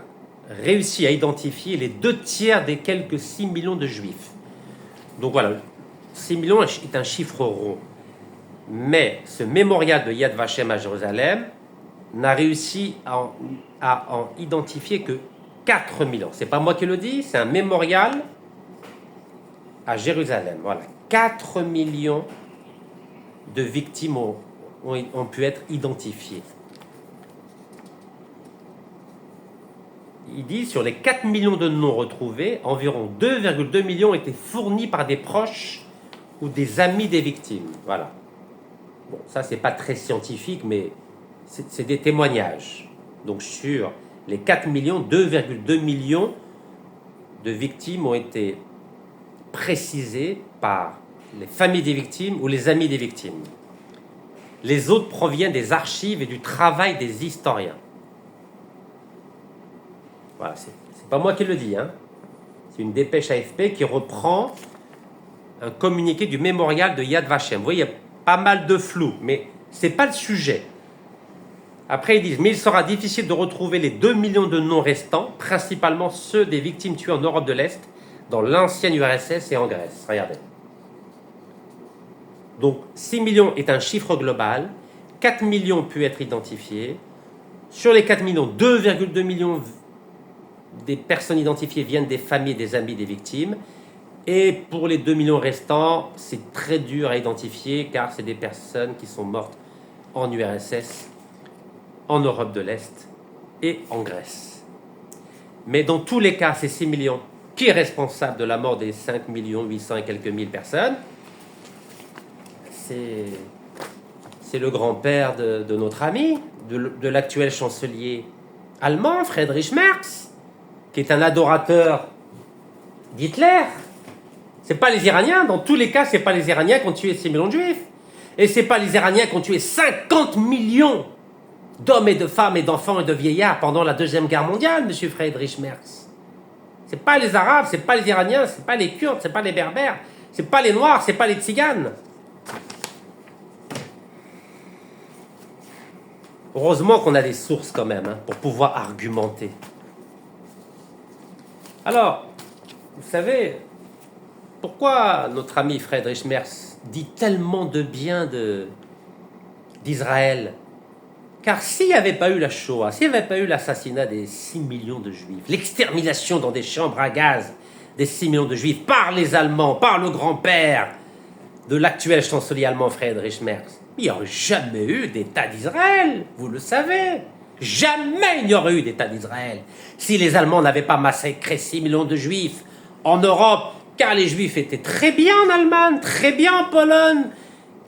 réussi à identifier les 2/3 des quelques 6 millions de Juifs. Donc voilà, 6 millions est un chiffre rond. Mais ce mémorial de Yad Vashem à Jérusalem n'a réussi à en identifier que 4 millions. C'est pas moi qui le dis, c'est un mémorial à Jérusalem. Voilà, 4 millions de victimes ont pu être identifiées. Il dit, sur les 4 millions de noms retrouvés, environ 2,2 millions étaient fournis par des proches ou des amis des victimes. Voilà. Bon, ça, c'est pas très scientifique, mais c'est des témoignages. Donc, sur les 4 millions, 2,2 millions de victimes ont été précisées par les familles des victimes ou les amis des victimes. Les autres proviennent des archives et du travail des historiens. Voilà, c'est pas moi qui le dis, hein. C'est une dépêche AFP qui reprend un communiqué du mémorial de Yad Vashem. Vous voyez, il y a pas mal de flou, mais c'est pas le sujet. Après, ils disent, mais il sera difficile de retrouver les 2 millions de noms restants, principalement ceux des victimes tuées en Europe de l'Est, dans l'ancienne URSS et en Grèce. Regardez. Donc, 6 millions est un chiffre global, 4 millions ont pu être identifiés. Sur les 4 millions, 2,2 millions des personnes identifiées viennent des familles et des amis des victimes. Et pour les 2 millions restants, c'est très dur à identifier car c'est des personnes qui sont mortes en URSS, en Europe de l'Est et en Grèce. Mais dans tous les cas, ces 6 millions, qui est responsable de la mort des 5 800 et quelques mille personnes? C'est le grand-père de notre ami, de l'actuel chancelier allemand, Friedrich Merz, qui est un adorateur d'Hitler. C'est pas les Iraniens, dans tous les cas, c'est pas les Iraniens qui ont tué 6 millions de Juifs. Et c'est pas les Iraniens qui ont tué 50 millions d'hommes et de femmes et d'enfants et de vieillards pendant la Deuxième Guerre mondiale, monsieur Friedrich Merz. C'est pas les Arabes, c'est pas les Iraniens, c'est pas les Kurdes, c'est pas les Berbères, c'est pas les Noirs, c'est pas les Tziganes. Heureusement qu'on a des sources quand même, hein, pour pouvoir argumenter. Alors, vous savez, pourquoi notre ami Friedrich Merz dit tellement de bien d'Israël? Car s'il n'y avait pas eu la Shoah, s'il n'y avait pas eu l'assassinat des 6 millions de Juifs, l'extermination dans des chambres à gaz des 6 millions de Juifs par les Allemands, par le grand-père de l'actuel chancelier allemand Friedrich Merz, il n'y aurait jamais eu d'État d'Israël, vous le savez. Jamais il n'y aurait eu d'État d'Israël si les Allemands n'avaient pas massacré 6 millions de Juifs en Europe, car les Juifs étaient très bien en Allemagne, très bien en Pologne,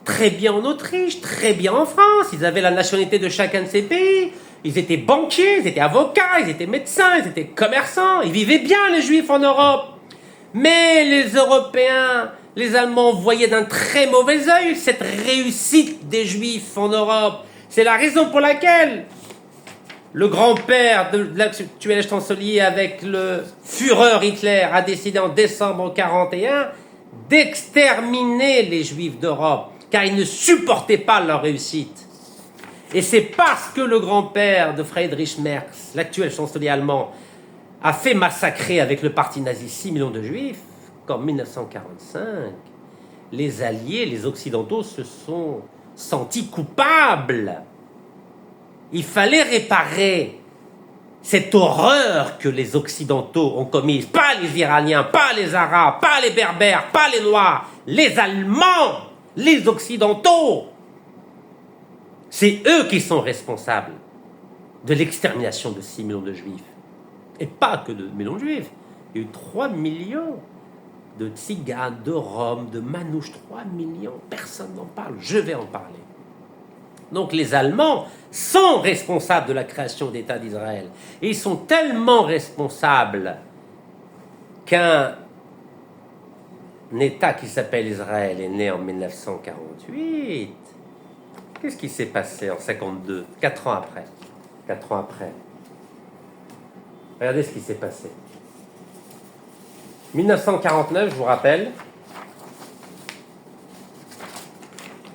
très bien en Autriche, très bien en France. Ils avaient la nationalité de chacun de ces pays. Ils étaient banquiers, ils étaient avocats, ils étaient médecins, ils étaient commerçants. Ils vivaient bien, les Juifs, en Europe. Mais les Européens, les Allemands voyaient d'un très mauvais œil cette réussite des Juifs en Europe. C'est la raison pour laquelle le grand-père de l'actuel chancelier avec le Führer Hitler a décidé en décembre 1941 d'exterminer les Juifs d'Europe, car ils ne supportaient pas leur réussite. Et c'est parce que le grand-père de Friedrich Merz, l'actuel chancelier allemand, a fait massacrer avec le parti nazi 6 millions de Juifs qu'en 1945, les Alliés, les Occidentaux se sont sentis coupables. Il fallait réparer cette horreur que les Occidentaux ont commise. Pas les Iraniens, pas les Arabes, pas les Berbères, pas les Noirs, les Allemands, les Occidentaux. C'est eux qui sont responsables de l'extermination de 6 millions de Juifs. Et pas que de millions de Juifs. Il y a eu 3 millions de Tziganes, de Roms, de Manouches. 3 millions, personne n'en parle. Je vais en parler. Donc les Allemands sont responsables de la création d'État d'Israël. Et ils sont tellement responsables qu'un État qui s'appelle Israël est né en 1948. Qu'est-ce qui s'est passé en 52, 4 ans après? 4 ans après. Regardez ce qui s'est passé. 1949, je vous rappelle.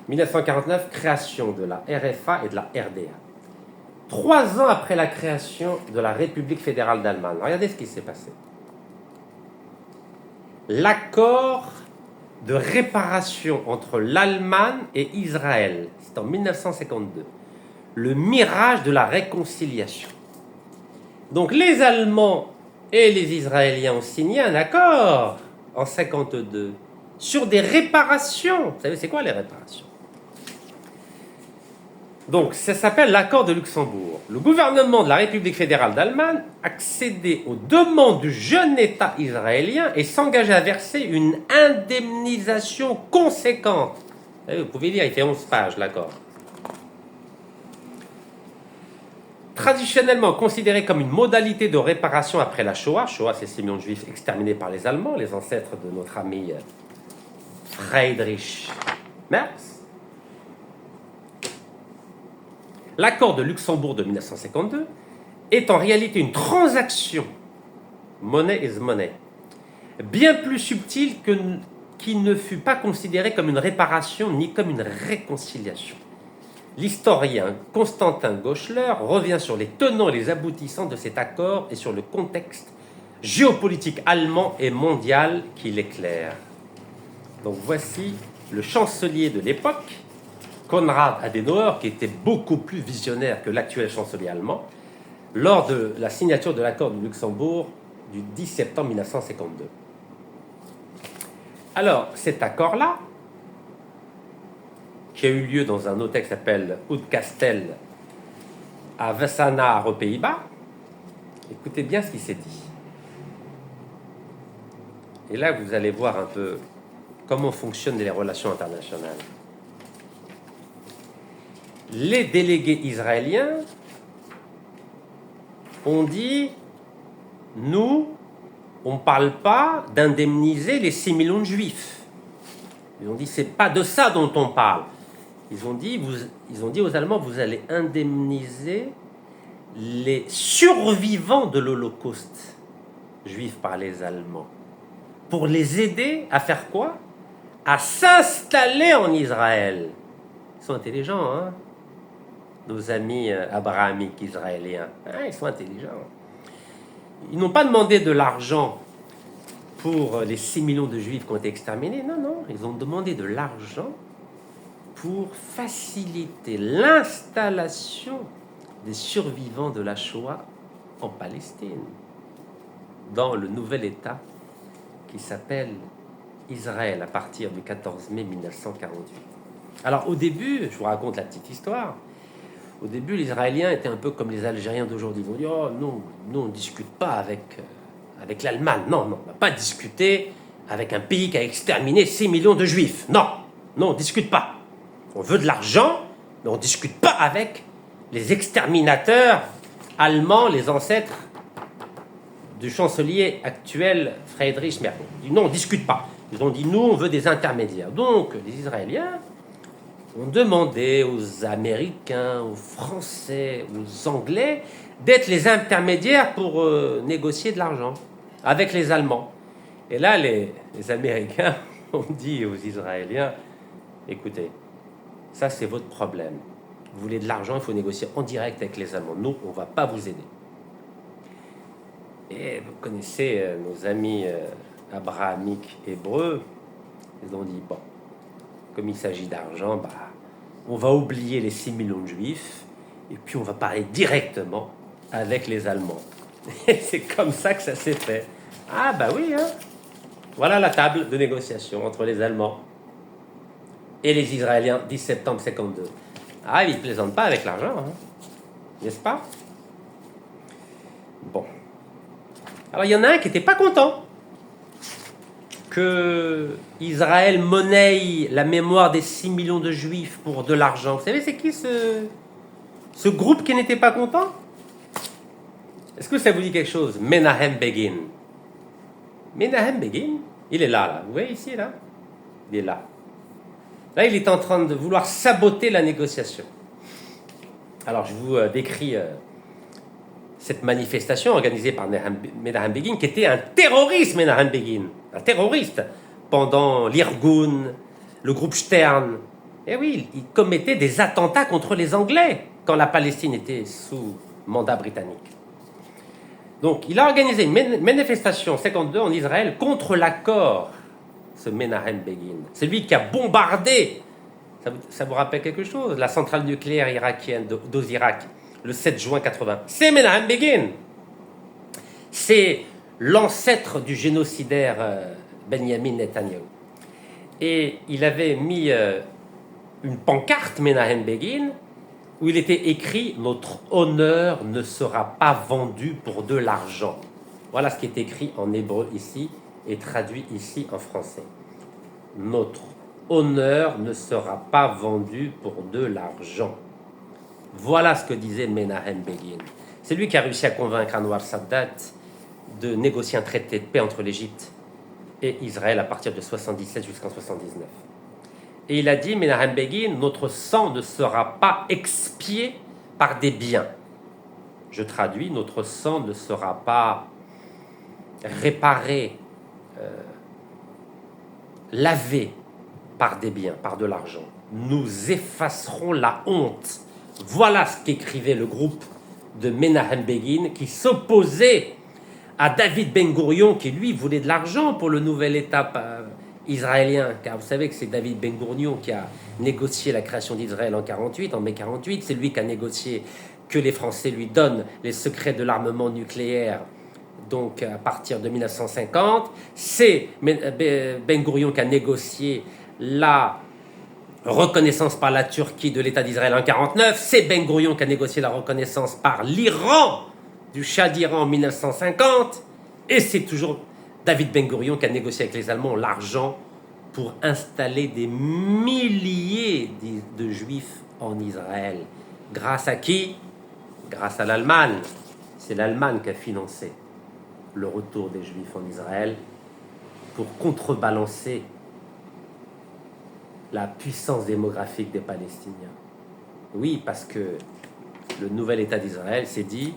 1949, création de la RFA et de la RDA. 3 ans après la création de la République fédérale d'Allemagne. Regardez ce qui s'est passé. L'accord de réparation entre l'Allemagne et Israël, c'est en 1952. Le mirage de la réconciliation. Donc les Allemands et les Israéliens ont signé un accord en 1952 sur des réparations. Vous savez, c'est quoi les réparations? Donc, ça s'appelle l'accord de Luxembourg. Le gouvernement de la République fédérale d'Allemagne accédait aux demandes du jeune État israélien et s'engageait à verser une indemnisation conséquente. Vous pouvez lire, il fait 11 pages, l'accord. Traditionnellement considéré comme une modalité de réparation après la Shoah. Shoah, c'est 6 millions de Juifs exterminés par les Allemands, les ancêtres de notre ami Friedrich Merz. L'accord de Luxembourg de 1952 est en réalité une transaction, money is money, bien plus subtile qui ne fut pas considérée comme une réparation ni comme une réconciliation. L'historien Constantin Gauchler revient sur les tenants et les aboutissants de cet accord et sur le contexte géopolitique allemand et mondial qui l'éclaire. Donc voici le chancelier de l'époque, Konrad Adenauer, qui était beaucoup plus visionnaire que l'actuel chancelier allemand, lors de la signature de l'accord de Luxembourg du 10 septembre 1952. Alors, cet accord-là, qui a eu lieu dans un hôtel qui s'appelle Oudkastel à Wassenaar aux Pays-Bas, écoutez bien ce qui s'est dit. Et là, vous allez voir un peu comment fonctionnent les relations internationales. Les délégués israéliens ont dit « Nous, on ne parle pas d'indemniser les 6 millions de Juifs. » Ils ont dit « C'est pas de ça dont on parle. » Ils ont dit aux Allemands « Vous allez indemniser les survivants de l'Holocauste juif par les Allemands. » Pour les aider à faire quoi? À s'installer en Israël. Ils sont intelligents, hein? Nos amis abrahamiques israéliens. Ils sont intelligents. Ils n'ont pas demandé de l'argent pour les 6 millions de Juifs qui ont été exterminés. Non, non. Ils ont demandé de l'argent pour faciliter l'installation des survivants de la Shoah en Palestine, dans le nouvel État qui s'appelle Israël à partir du 14 mai 1948. Alors au début, je vous raconte la petite histoire, Au début, les Israéliens étaient un peu comme les Algériens d'aujourd'hui. Ils vont dire, oh non, nous on ne discute pas avec l'Allemagne. Non, non, on ne va pas discuter avec un pays qui a exterminé 6 millions de Juifs. Non, non, on ne discute pas. On veut de l'argent, mais on ne discute pas avec les exterminateurs allemands, les ancêtres du chancelier actuel Friedrich Merz. Non, on ne discute pas. Ils ont dit, nous, on veut des intermédiaires. Donc, les Israéliens ont demandé aux Américains, aux Français, aux Anglais d'être les intermédiaires pour négocier de l'argent avec les Allemands. Et là, les Américains ont dit aux Israéliens, écoutez, ça c'est votre problème. Vous voulez de l'argent, il faut négocier en direct avec les Allemands. Nous, on ne va pas vous aider. Et vous connaissez nos amis abrahamiques hébreux, ils ont dit, bon, comme il s'agit d'argent, bah, on va oublier les 6 millions de Juifs, et puis on va parler directement avec les Allemands. Et c'est comme ça que ça s'est fait. Ah bah oui, hein. Voilà la table de négociation entre les Allemands et les Israéliens, 10 septembre 52. Ah, ils ne plaisantent pas avec l'argent, hein, n'est-ce pas? Bon. Alors il y en a un qui n'était pas content que Israël monnaie la mémoire des 6 millions de Juifs pour de l'argent. Vous savez, c'est qui ce groupe qui n'était pas content? Est-ce que ça vous dit quelque chose? Menahem Begin. Menahem Begin, il est là. Vous voyez ici, là? Il est là. Là, il est en train de vouloir saboter la négociation. Alors, je vous décris cette manifestation organisée par Menahem Begin, qui était un terroriste, Menahem Begin, un terroriste, pendant l'Irgun, le groupe Stern. Et oui, il commettait des attentats contre les Anglais quand la Palestine était sous mandat britannique. Donc, il a organisé une manifestation en 52 en Israël contre l'accord, ce Menahem Begin. C'est lui qui a bombardé, ça vous rappelle quelque chose, la centrale nucléaire irakienne d'Ozirak, le 7 juin 80. C'est Menahem Begin. C'est l'ancêtre du génocidaire Benjamin Netanyahu. Et il avait mis une pancarte, Menahem Begin, où il était écrit « Notre honneur ne sera pas vendu pour de l'argent ». Voilà ce qui est écrit en hébreu ici et traduit ici en français. « Notre honneur ne sera pas vendu pour de l'argent ». Voilà ce que disait Menahem Begin. C'est lui qui a réussi à convaincre Anwar Sadat de négocier un traité de paix entre l'Égypte et Israël à partir de 77 jusqu'en 79. Et il a dit, Menahem Begin, notre sang ne sera pas expié par des biens. Je traduis, notre sang ne sera pas réparé, lavé par des biens, par de l'argent. Nous effacerons la honte. Voilà ce qu'écrivait le groupe de Menahem Begin qui s'opposait à David Ben Gourion qui lui voulait de l'argent pour le nouvel État israélien, car vous savez que c'est David Ben Gourion qui a négocié la création d'Israël en 48, en mai 48, c'est lui qui a négocié que les Français lui donnent les secrets de l'armement nucléaire, donc à partir de 1950, c'est Ben Gourion qui a négocié la reconnaissance par la Turquie de l'État d'Israël en 49, c'est Ben Gourion qui a négocié la reconnaissance par l'Iran du Shah d'Iran en 1950, et c'est toujours David Ben Gourion qui a négocié avec les Allemands l'argent pour installer des milliers de Juifs en Israël. Grâce à qui? Grâce à l'Allemagne. C'est l'Allemagne qui a financé le retour des Juifs en Israël pour contrebalancer la puissance démographique des Palestiniens. Oui, parce que le nouvel État d'Israël s'est dit,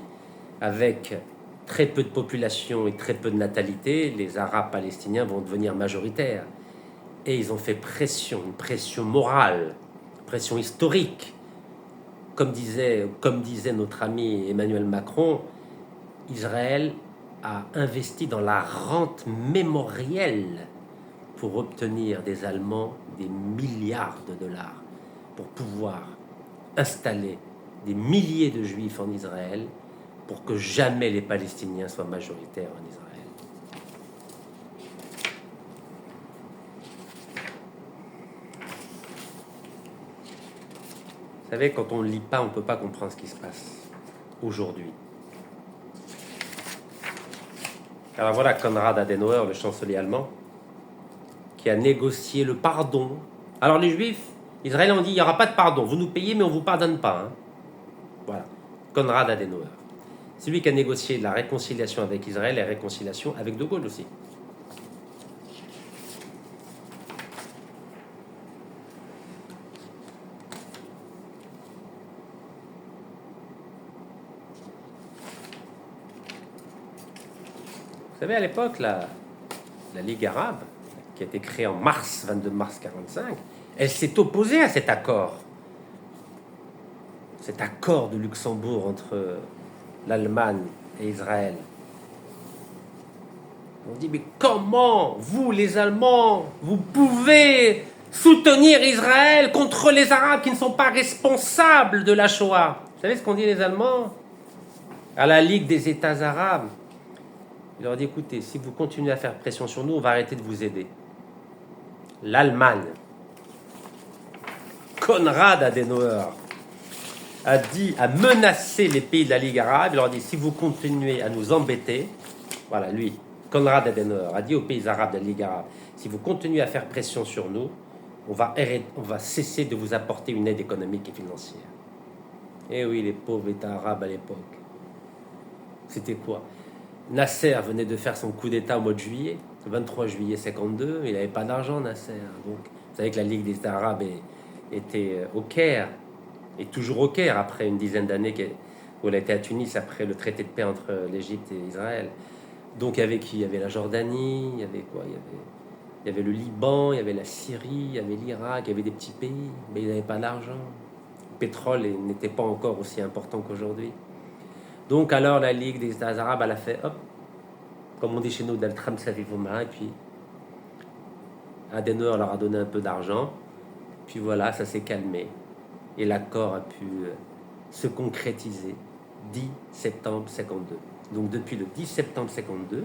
avec très peu de population et très peu de natalité, les Arabes palestiniens vont devenir majoritaires. Et ils ont fait pression, une pression morale, une pression historique. Comme disait notre ami Emmanuel Macron, Israël a investi dans la rente mémorielle pour obtenir des Allemands des milliards de dollars pour pouvoir installer des milliers de Juifs en Israël pour que jamais les Palestiniens soient majoritaires en Israël. Vous savez, quand on ne lit pas, on ne peut pas comprendre ce qui se passe aujourd'hui. Alors voilà Konrad Adenauer, le chancelier allemand, qui a négocié le pardon. Alors les Juifs, Israël ont dit, il n'y aura pas de pardon, vous nous payez mais on ne vous pardonne pas. Hein. Voilà, Konrad Adenauer. C'est lui qui a négocié la réconciliation avec Israël et la réconciliation avec De Gaulle aussi. Vous savez, à l'époque, la Ligue arabe, qui a été créée en 22 mars 1945, elle s'est opposée à cet accord. Cet accord de Luxembourg entre l'Allemagne et Israël. On dit, mais comment, vous, les Allemands, vous pouvez soutenir Israël contre les Arabes qui ne sont pas responsables de la Shoah? Vous savez ce qu'ont dit les Allemands à la Ligue des États arabes? Il leur dit, écoutez, si vous continuez à faire pression sur nous, on va arrêter de vous aider. L'Allemagne, Konrad Adenauer, a menacé les pays de la Ligue arabe. Il leur a dit, si vous continuez à nous embêter, voilà, lui, Konrad Adenauer, a dit aux pays arabes de la Ligue arabe, si vous continuez à faire pression sur nous, on va cesser de vous apporter une aide économique et financière. Eh oui, les pauvres États arabes à l'époque. C'était quoi? Nasser venait de faire son coup d'État au mois de juillet, le 23 juillet 52, il n'avait pas d'argent, Nasser. Donc, vous savez que la Ligue des États arabes était au Caire, et toujours au Caire après une dizaine d'années où elle était à Tunis après le traité de paix entre l'Égypte et Israël. Donc il y avait qui? Il y avait la Jordanie, il y avait quoi? Il y avait le Liban, il y avait la Syrie, il y avait l'Irak, il y avait des petits pays, mais ils n'avaient pas d'argent. Le pétrole n'était pas encore aussi important qu'aujourd'hui. Donc alors la Ligue des États arabes, elle a fait, hop, comme on dit chez nous, d'Al-Tram Savivoma, et puis Adenauer leur a donné un peu d'argent, puis voilà, ça s'est calmé. Et l'accord a pu se concrétiser 10 septembre 52. Donc depuis le 10 septembre 52,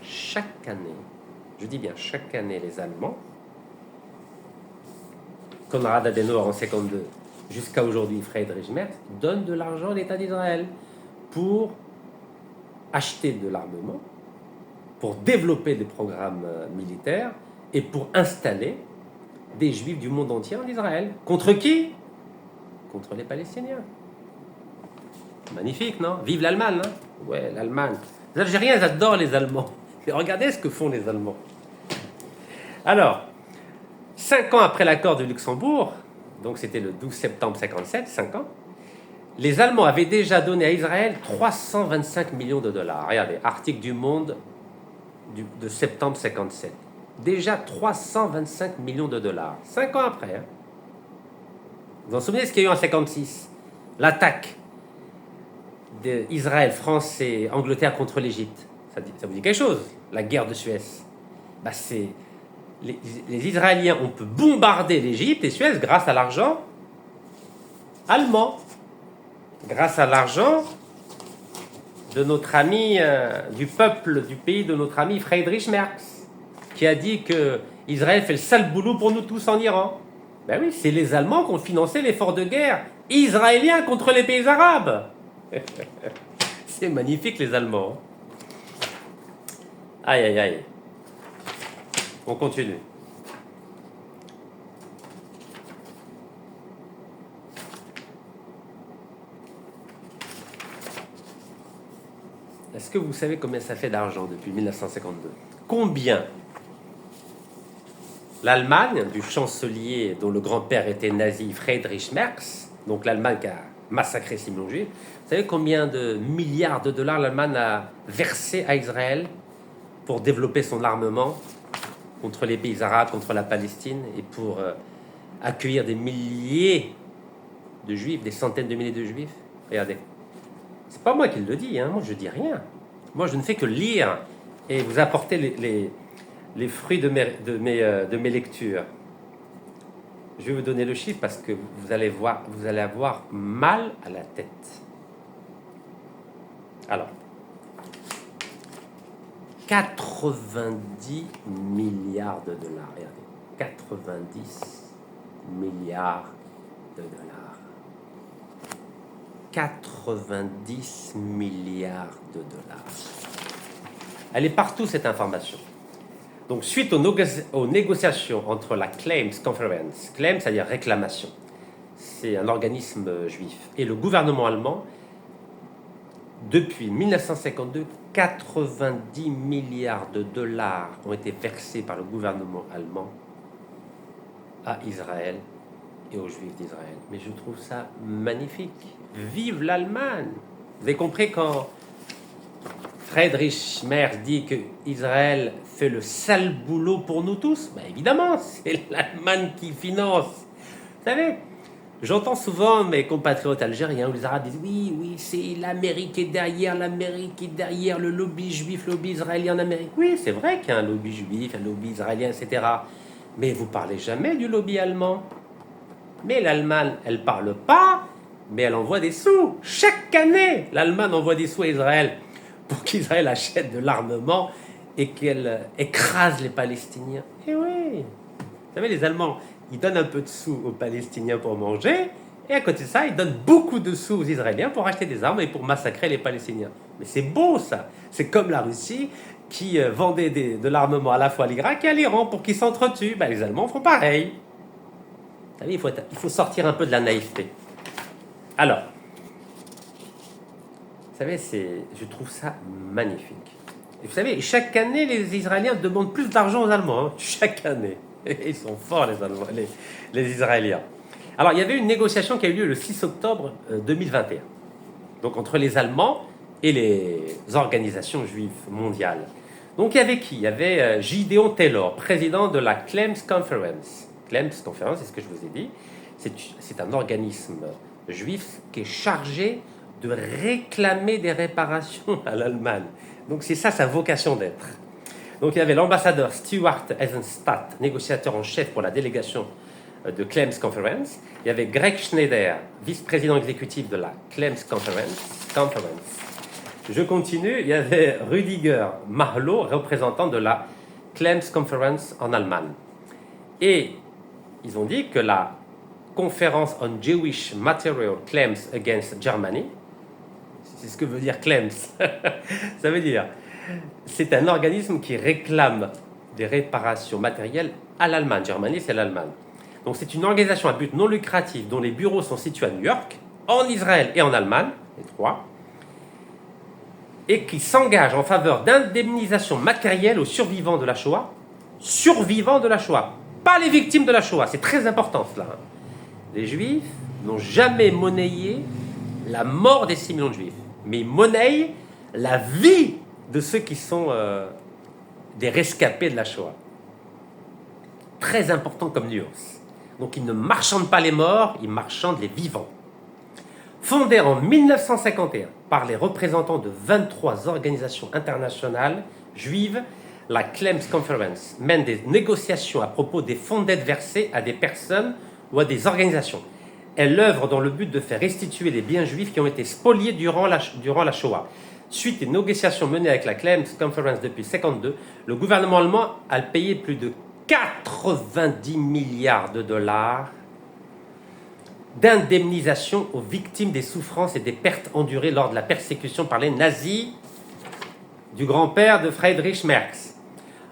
chaque année, je dis bien chaque année, les Allemands, Konrad Adenauer en 52, jusqu'à aujourd'hui Friedrich Merz, donnent de l'argent à l'État d'Israël pour acheter de l'armement, pour développer des programmes militaires et pour installer des Juifs du monde entier en Israël. Contre qui? Contre les Palestiniens. Magnifique, non? Vive l'Allemagne, hein? Ouais, l'Allemagne. Les Algériens, ils adorent les Allemands. Et regardez ce que font les Allemands. Alors, 5 ans après l'accord de Luxembourg, donc c'était le 12 septembre 57, 5 ans, les Allemands avaient déjà donné à Israël 325 millions de dollars. Regardez, article du Monde de septembre 57. Déjà 325 millions de dollars. 5 ans après. Hein. Vous vous souvenez ce qu'il y a eu en 56? L'attaque d'Israël, France et Angleterre contre l'Égypte. Ça vous dit quelque chose? La guerre de Suez. Bah c'est les Israéliens ont pu bombarder l'Égypte et Suez grâce à l'argent allemand. Grâce à l'argent de notre ami, du peuple du pays de notre ami Friedrich Merz, qui a dit que Israël fait le sale boulot pour nous tous en Iran. Ben oui, c'est les Allemands qui ont financé l'effort de guerre israélien contre les pays arabes. C'est magnifique, les Allemands. Aïe, aïe, aïe. On continue. Est-ce que vous savez combien ça fait d'argent depuis 1952? Combien l'Allemagne, du chancelier dont le grand-père était nazi, Friedrich Merz, donc l'Allemagne qui a massacré 6 millions de juifs, vous savez combien de milliards de dollars l'Allemagne a versé à Israël pour développer son armement contre les pays arabes, contre la Palestine, et pour accueillir des milliers de juifs, des centaines de milliers de juifs? Regardez. C'est pas moi qui le dis, hein. Moi je dis rien. Moi je ne fais que lire et vous apporter les fruits de mes lectures. Je vais vous donner le chiffre parce que vous allez avoir mal à la tête. Alors, 90 milliards de dollars. Regardez, 90 milliards de dollars. 90 milliards de dollars. Elle est partout, cette information. Donc, suite aux négociations entre la Claims Conference, Claims, c'est-à-dire réclamation, c'est un organisme juif, et le gouvernement allemand, depuis 1952, 90 milliards de dollars ont été versés par le gouvernement allemand à Israël et aux Juifs d'Israël. Mais je trouve ça magnifique. Vive l'Allemagne! Vous avez compris quand Friedrich Merz dit que Israël fait le sale boulot pour nous tous? Ben évidemment, c'est l'Allemagne qui finance. Vous savez, j'entends souvent mes compatriotes algériens ou les Arabes disent oui, c'est l'Amérique est derrière, le lobby juif, le lobby israélien en Amérique. Oui, c'est vrai qu'il y a un lobby juif, un lobby israélien, etc. Mais vous parlez jamais du lobby allemand. Mais l'Allemagne, elle parle pas, mais elle envoie des sous. Chaque année, l'Allemagne envoie des sous à Israël pour qu'Israël achète de l'armement et qu'elle écrase les Palestiniens. Et oui, vous savez, les Allemands, ils donnent un peu de sous aux Palestiniens pour manger, et à côté de ça, ils donnent beaucoup de sous aux Israéliens pour acheter des armes et pour massacrer les Palestiniens. Mais c'est beau, ça. C'est comme la Russie qui vendait de l'armement à la fois à l'Irak et à l'Iran pour qu'ils s'entretuent. Ben, les Allemands font pareil. Vous savez, il faut sortir un peu de la naïveté. Alors, vous savez, je trouve ça magnifique. Et vous savez, chaque année, les Israéliens demandent plus d'argent aux Allemands. Hein, chaque année. Ils sont forts, les Allemands, les Israéliens. Alors, il y avait une négociation qui a eu lieu le 6 octobre 2021. Donc, entre les Allemands et les organisations juives mondiales. Donc, il y avait qui? Il y avait Gideon Taylor, président de la Claims Conference. Claims Conference, c'est ce que je vous ai dit. C'est un organisme juif qui est chargé de réclamer des réparations à l'Allemagne. Donc, c'est ça sa vocation d'être. Donc, il y avait l'ambassadeur Stuart Eisenstadt, négociateur en chef pour la délégation de Claims Conference. Il y avait Greg Schneider, vice-président exécutif de la Claims Conference. Je continue. Il y avait Rüdiger Mahlo, représentant de la Claims Conference en Allemagne. Et ils ont dit que la Conference on Jewish Material Claims Against Germany, c'est ce que veut dire Claims, ça veut dire, c'est un organisme qui réclame des réparations matérielles à l'Allemagne. Germany, c'est l'Allemagne. Donc c'est une organisation à but non lucratif dont les bureaux sont situés à New York, en Israël et en Allemagne, les trois, et qui s'engage en faveur d'indemnisation matérielle aux survivants de la Shoah. Survivants de la Shoah, pas les victimes de la Shoah, c'est très important cela. Les Juifs n'ont jamais monnayé la mort des 6 millions de Juifs, mais ils monnaient la vie de ceux qui sont des rescapés de la Shoah. Très important comme nuance. Donc ils ne marchandent pas les morts, ils marchandent les vivants. Fondée en 1951 par les représentants de 23 organisations internationales juives, la Claims Conference mène des négociations à propos des fonds d'aide versés à des personnes ou à des organisations. Elle œuvre dans le but de faire restituer les biens juifs qui ont été spoliés durant la Shoah. Suite aux négociations menées avec la Claims Conference depuis 1952, le gouvernement allemand a payé plus de 90 milliards de dollars d'indemnisation aux victimes des souffrances et des pertes endurées lors de la persécution par les nazis du grand-père de Friedrich Merz.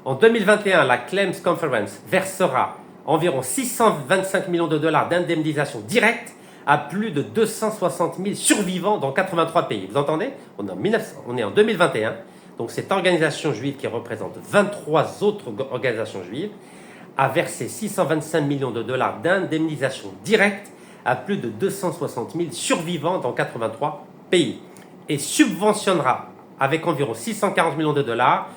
En 2021, la Claims Conference versera environ 625 millions de dollars d'indemnisation directe à plus de 260 000 survivants dans 83 pays. Vous entendez? On est en 2021, donc cette organisation juive qui représente 23 autres organisations juives a versé 625 millions de dollars d'indemnisation directe à plus de 260 000 survivants dans 83 pays et subventionnera avec environ 640 millions de dollars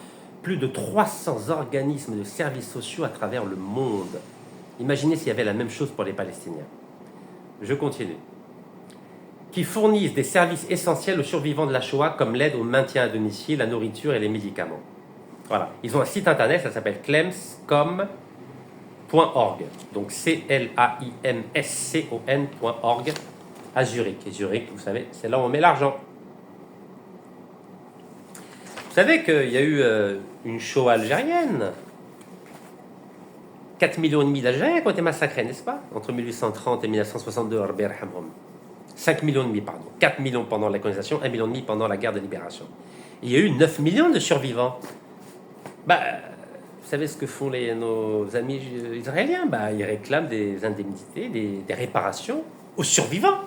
plus de 300 organismes de services sociaux à travers le monde. Imaginez s'il y avait la même chose pour les Palestiniens. Je continue. Qui fournissent des services essentiels aux survivants de la Shoah comme l'aide au maintien à domicile, la nourriture et les médicaments. Voilà. Ils ont un site internet, ça s'appelle claimscom.org. Donc CLAIMSCON.org à Zurich. Et Zurich, vous savez, c'est là où on met l'argent. Vous savez qu'il y a eu une Shoah algérienne. 4,5 millions d'Algériens qui ont été massacrés, n'est-ce pas? Entre 1830 et 1962, 5,5 millions, pardon. 4 millions pendant la colonisation, 1,5 million pendant la guerre de libération. Il y a eu 9 millions de survivants. Bah, vous savez ce que font nos amis israéliens? Bah, ils réclament des indemnités, des réparations aux survivants.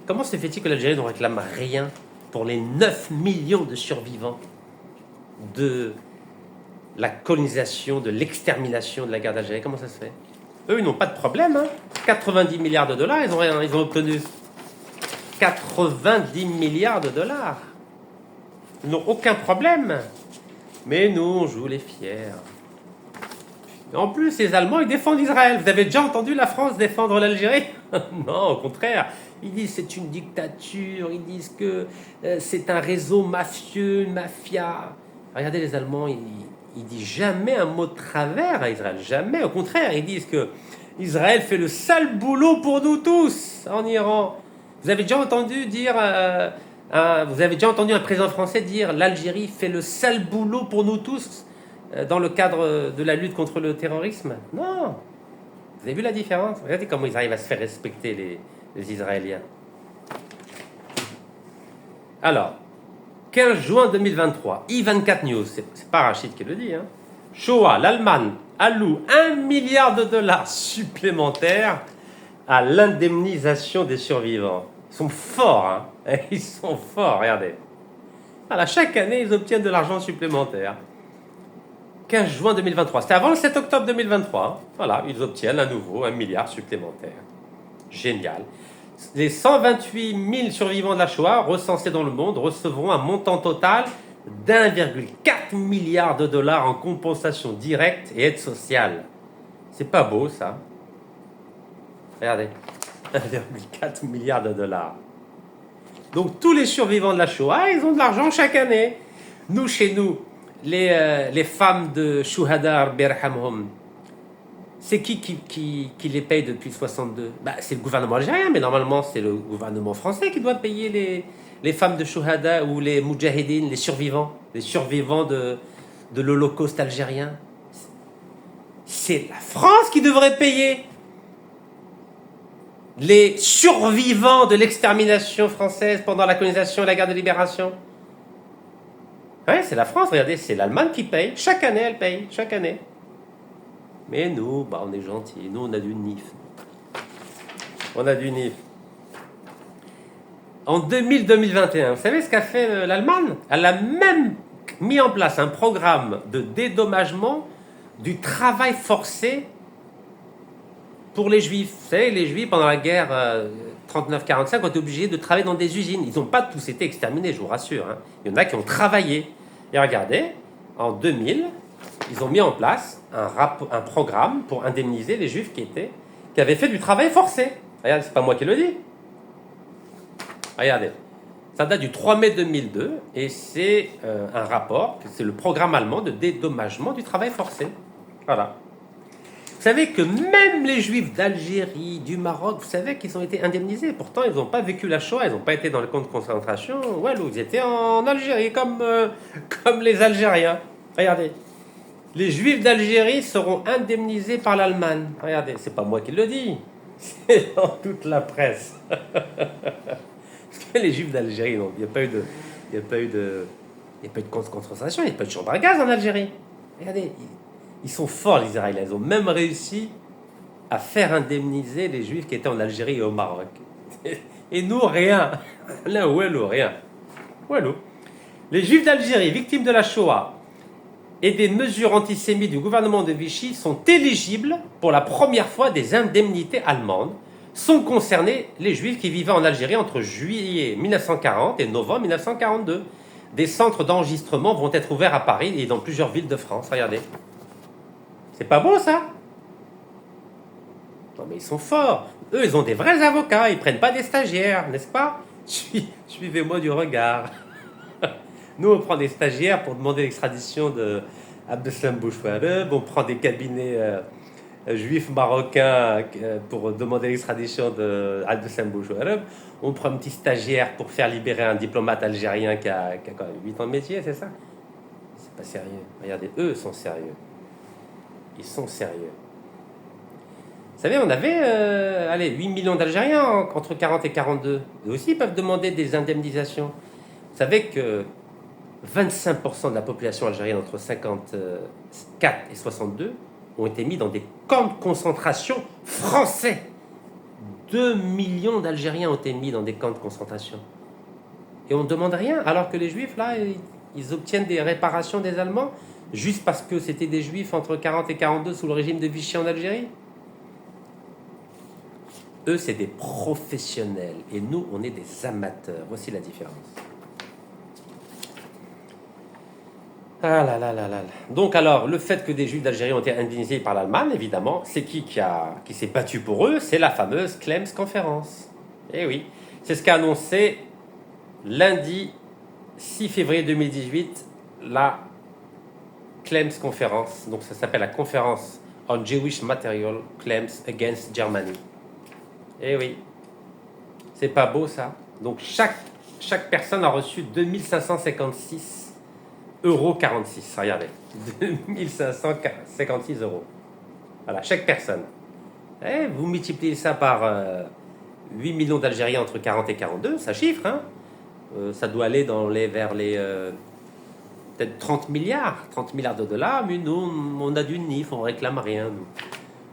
Comment se fait-il que l'Algérie ne réclame rien pour les 9 millions de survivants de la colonisation, de l'extermination de la guerre d'Algérie? Comment ça se fait? Eux, ils n'ont pas de problème. 90 milliards de dollars, ils ont obtenu 90 milliards de dollars. Ils n'ont aucun problème. Mais nous, on joue les fiers. En plus, les Allemands, ils défendent Israël. Vous avez déjà entendu la France défendre l'Algérie? Non, au contraire. Ils disent que c'est une dictature. Ils disent que c'est un réseau mafieux, une mafia. Regardez les Allemands, ils disent jamais un mot de travers à Israël. Jamais. Au contraire, ils disent que Israël fait le sale boulot pour nous tous en Iran. Vous avez déjà entendu dire... vous avez déjà entendu un président français dire l'Algérie fait le sale boulot pour nous tous dans le cadre de la lutte contre le terrorisme? Non. Vous avez vu la différence? Regardez comment ils arrivent à se faire respecter, les Israéliens. Alors, 15 juin 2023, I24 News, c'est pas Rachid qui le dit, Shoah, l'Allemagne alloue 1 milliard de dollars supplémentaires à l'indemnisation des survivants. Ils sont forts, Ils sont forts, regardez. Voilà, chaque année, ils obtiennent de l'argent supplémentaire. 15 juin 2023, c'était avant le 7 octobre 2023. Voilà, ils obtiennent à nouveau 1 milliard supplémentaire. Génial. Les 128 000 survivants de la Shoah recensés dans le monde recevront un montant total d'1,4 milliard de dollars en compensation directe et aide sociale. C'est pas beau, ça? Regardez. 1,4 milliard de dollars. Donc tous les survivants de la Shoah, ils ont de l'argent chaque année. Nous, chez nous, les femmes de Shuhada, Birhamhum, c'est qui les paye depuis 62? C'est le gouvernement algérien, mais normalement c'est le gouvernement français qui doit payer les femmes de Shuhada ou les Moudjahidines, les survivants de l'Holocauste algérien. C'est la France qui devrait payer les survivants de l'extermination française pendant la colonisation et la guerre de libération. Oui, c'est la France, regardez, c'est l'Allemagne qui paye. Chaque année, elle paye, chaque année. Mais nous, on est gentils. Nous, on a du NIF. On a du NIF. En 2021, vous savez ce qu'a fait l'Allemagne? Elle a même mis en place un programme de dédommagement du travail forcé pour les Juifs. Vous savez, les Juifs, pendant la guerre 39-45, ont été obligés de travailler dans des usines. Ils n'ont pas tous été exterminés, je vous rassure. Il y en a qui ont travaillé. Et regardez, en 2000, ils ont mis en place un programme pour indemniser les Juifs qui avaient fait du travail forcé. Regardez, c'est pas moi qui le dis. Regardez, ça date du 3 mai 2002 et c'est un rapport, c'est le programme allemand de dédommagement du travail forcé. Voilà. Vous savez que même les Juifs d'Algérie, du Maroc, vous savez qu'ils ont été indemnisés. Pourtant, ils n'ont pas vécu la Shoah, ils n'ont pas été dans le camp de concentration. Walou, ils étaient en Algérie comme les Algériens. Regardez. Les Juifs d'Algérie seront indemnisés par l'Allemagne. Regardez, c'est pas moi qui le dis. C'est dans toute la presse. Parce que les Juifs d'Algérie, non, il n'y a pas eu de camp de concentration, il n'y a pas eu de chambre à gaz en Algérie. Regardez, ils sont forts, les Israéliens. Ils ont même réussi à faire indemniser les Juifs qui étaient en Algérie et au Maroc. Et nous, rien. Là, ouelou, rien. Ouelou. Les Juifs d'Algérie, victimes de la Shoah et des mesures antisémites du gouvernement de Vichy, sont éligibles pour la première fois des indemnités allemandes. Sont concernés les Juifs qui vivaient en Algérie entre juillet 1940 et novembre 1942. Des centres d'enregistrement vont être ouverts à Paris et dans plusieurs villes de France. Regardez. C'est pas beau, ça? Non, mais ils sont forts. Eux, ils ont des vrais avocats. Ils prennent pas des stagiaires, n'est-ce pas? Suivez-moi du regard. Nous, on prend des stagiaires pour demander l'extradition de Abdeslam Bouchouareb. On prend des cabinets juifs marocains pour demander l'extradition de Abdeslam Bouchouareb. On prend un petit stagiaire pour faire libérer un diplomate algérien qui a quand même 8 ans de métier, c'est ça? C'est pas sérieux. Regardez, eux sont sérieux. Ils sont sérieux. Vous savez, on avait allez, 8 millions d'Algériens entre 40 et 42. Eux aussi peuvent demander des indemnisations. Vous savez que 25% de la population algérienne entre 54 et 62 ont été mis dans des camps de concentration français. 2 millions d'Algériens ont été mis dans des camps de concentration. Et on ne demande rien, alors que les Juifs, là, ils obtiennent des réparations des Allemands juste parce que c'était des Juifs entre 40 et 42 sous le régime de Vichy en Algérie. Eux, c'est des professionnels et nous, on est des amateurs. Voici la différence. Ah là là là là. Donc alors, le fait que des Juifs d'Algérie ont été indemnisés par l'Allemagne, évidemment, c'est qui s'est battu pour eux? C'est la fameuse Clems Conférence. Eh oui, c'est ce qu'a annoncé lundi 6 février 2018 la Clems Conférence. Donc ça s'appelle la Conférence on Jewish Material Claims Against Germany. Eh oui, c'est pas beau ça. Donc chaque personne a reçu 2556 euros 46. Regardez, 2556 euros. Voilà, chaque personne. Eh, vous multipliez ça par 8 millions d'Algériens entre 40 et 42, ça chiffre, hein. Ça doit aller vers les peut-être 30 milliards de dollars, mais nous, on a du NIF, on réclame rien, nous.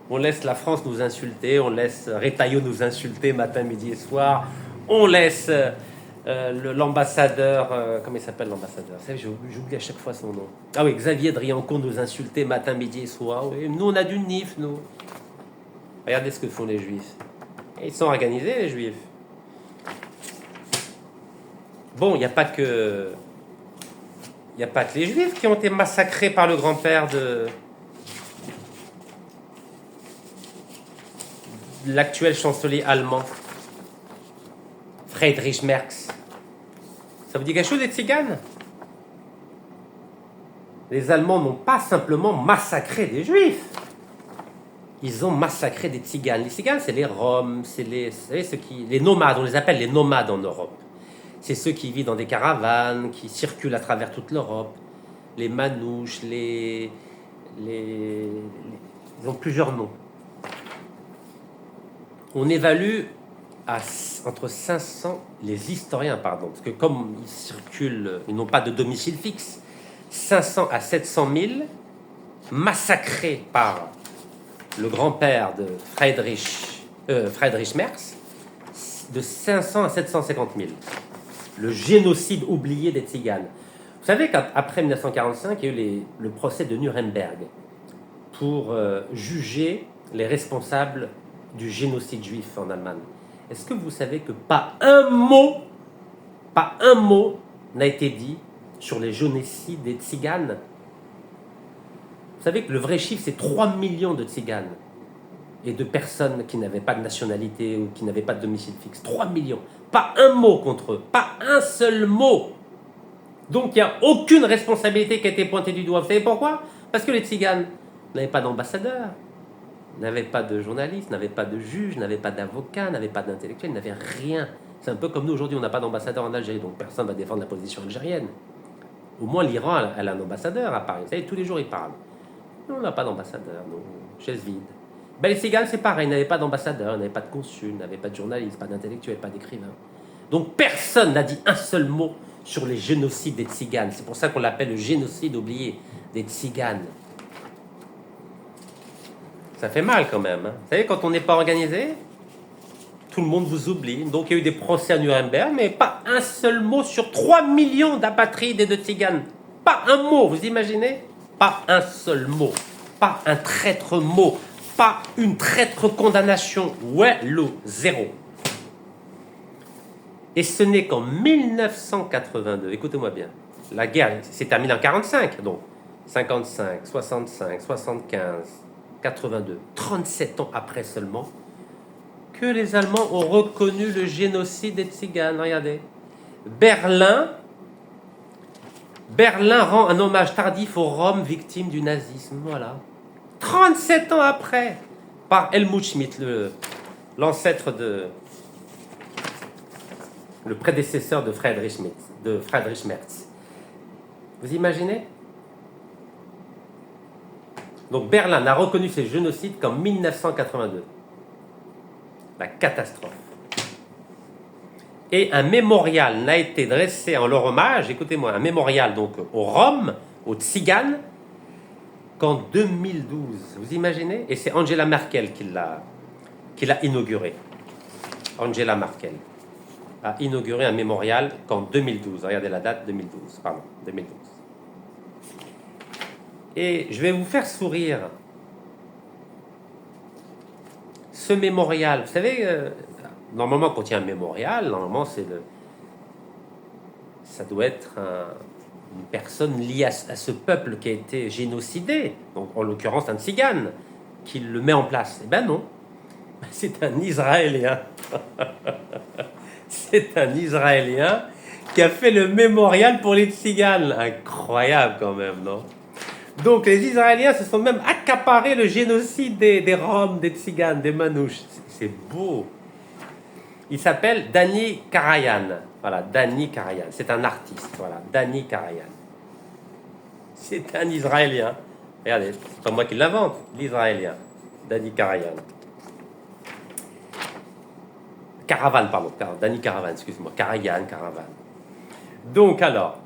On laisse la France nous insulter, on laisse Retailleau nous insulter matin, midi et soir, on laisse l'ambassadeur, comment il s'appelle l'ambassadeur? J'oublie à chaque fois son nom. Ah oui, Xavier Driancourt nous insulter matin, midi et soir. Oui, nous, on a du NIF, nous. Regardez ce que font les Juifs. Ils sont organisés, les Juifs. Bon, il n'y a pas que les Juifs qui ont été massacrés par le grand-père de l'actuel chancelier allemand, Friedrich Merz. Ça vous dit quelque chose, les tziganes? Les Allemands n'ont pas simplement massacré des Juifs. Ils ont massacré des tziganes. Les tziganes, c'est les Roms, c'est les nomades, on les appelle les nomades en Europe. C'est ceux qui vivent dans des caravanes, qui circulent à travers toute l'Europe. Les manouches, ils ont plusieurs noms. On évalue entre 500, les historiens, pardon, parce que comme ils circulent, ils n'ont pas de domicile fixe, 500 à 700 000 massacrés par le grand-père de Friedrich Merz, de 500 à 750 000. Le génocide oublié des Tziganes. Vous savez qu'après 1945, il y a eu le procès de Nuremberg pour juger les responsables du génocide juif en Allemagne. Est-ce que vous savez que pas un mot n'a été dit sur les génocides des Tziganes? Vous savez que le vrai chiffre, c'est 3 millions de Tziganes et de personnes qui n'avaient pas de nationalité ou qui n'avaient pas de domicile fixe. 3 millions. Pas un mot contre eux. Pas un seul mot. Donc il n'y a aucune responsabilité qui a été pointée du doigt. Vous savez pourquoi? Parce que les Tziganes n'avaient pas d'ambassadeur, n'avaient pas de journalistes, n'avaient pas de juges, n'avaient pas d'avocats, n'avaient pas d'intellectuels, n'avaient rien. C'est un peu comme nous aujourd'hui, on n'a pas d'ambassadeur en Algérie, donc personne ne va défendre la position algérienne. Au moins l'Iran a un ambassadeur à Paris. Vous savez, tous les jours il parle. Nous, on n'a pas d'ambassadeur, nous, chaise vide. Ben, les Tziganes, c'est pareil, ils n'avaient pas d'ambassadeur, ils n'avaient pas de consul, ils n'avaient pas de journaliste, pas d'intellectuel, pas d'écrivain. Donc personne n'a dit un seul mot sur les génocides des Tziganes. C'est pour ça qu'on l'appelle le génocide oublié des Tziganes. Ça fait mal quand même. Hein. Vous savez, quand on n'est pas organisé, tout le monde vous oublie. Donc il y a eu des procès à Nuremberg, mais pas un seul mot sur 3 millions d'apatrides et de Tziganes. Pas un mot, vous imaginez? Pas un seul mot. Pas un traître mot. Pas une traître condamnation. Ouais, zéro. Et ce n'est qu'en 1982, écoutez-moi bien, la guerre s'est terminée en 1945, donc 55, 65, 75, 82, 37 ans après seulement, que les Allemands ont reconnu le génocide des Tziganes. Regardez. Berlin rend un hommage tardif aux Roms victimes du nazisme. Voilà. 37 ans après, par Helmut Schmidt, l'ancêtre le prédécesseur de Friedrich Merz. Vous imaginez? Donc Berlin n'a reconnu ces génocides qu'en 1982. la catastrophe. Et un mémorial n'a été dressé en leur hommage, écoutez-moi, un mémorial donc aux Roms, aux Tziganes, qu'en 2012. Vous imaginez? Et c'est Angela Merkel qui l'a inauguré. Angela Merkel a inauguré un mémorial qu'en 2012. Regardez la date, 2012. Pardon, 2012. Et je vais vous faire sourire. Ce mémorial, vous savez, normalement, quand il y a un mémorial, normalement, ça doit être une personne liée à ce peuple qui a été génocidé, donc en l'occurrence un tzigane, qui le met en place. Eh bien non, c'est un Israélien. C'est un Israélien qui a fait le mémorial pour les tziganes. Incroyable quand même, non? Donc les Israéliens se sont même accaparés le génocide des Roms, des tziganes, des manouches. C'est beau. Il s'appelle Dani Karayan. Voilà, Dani Karayan. C'est un artiste. Voilà, Dani Karayan. C'est un Israélien. Regardez, c'est pas moi qui l'invente, l'Israélien. Dani Karayan. Caravan, pardon. Dani Caravan, excuse-moi. Karayan, Caravan. Donc alors,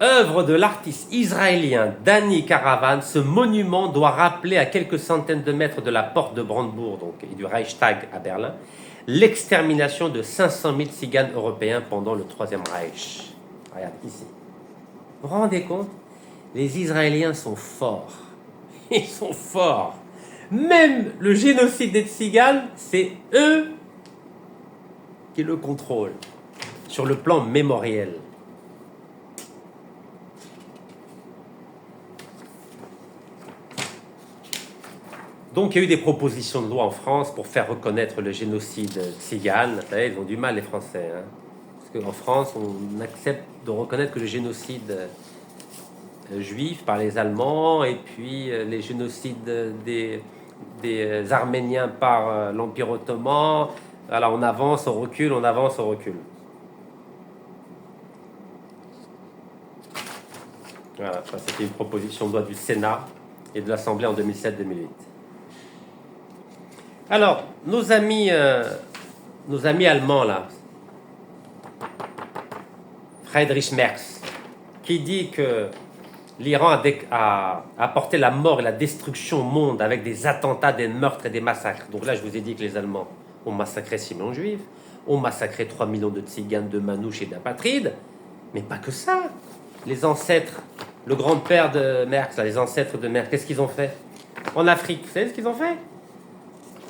œuvre de l'artiste israélien Dani Caravan, ce monument doit rappeler à quelques centaines de mètres de la porte de Brandebourg donc, et du Reichstag à Berlin l'extermination de 500 000 tziganes européens pendant le Troisième Reich. Regarde ici. Vous vous rendez compte? Les Israéliens sont forts. Ils sont forts. Même le génocide des tziganes, c'est eux qui le contrôlent sur le plan mémoriel. Donc il y a eu des propositions de loi en France pour faire reconnaître le génocide tzigane. Vous savez, ils ont du mal les Français. Hein, parce qu'en France, on accepte de reconnaître que le génocide juif par les Allemands et puis les génocides des Arméniens par l'Empire ottoman. Alors on avance, on recule, on avance, on recule. Voilà, ça c'était une proposition de loi du Sénat et de l'Assemblée en 2007-2008. Alors, nos amis allemands, là, Friedrich Merz, qui dit que l'Iran a apporté la mort et la destruction au monde avec des attentats, des meurtres et des massacres. Donc là, je vous ai dit que les Allemands ont massacré 6 millions de juifs, ont massacré 3 millions de tziganes, de manouches et d'apatrides, mais pas que ça. Les ancêtres, le grand-père de Merz, là, les ancêtres de Merz, qu'est-ce qu'ils ont fait en Afrique? Vous savez ce qu'ils ont fait?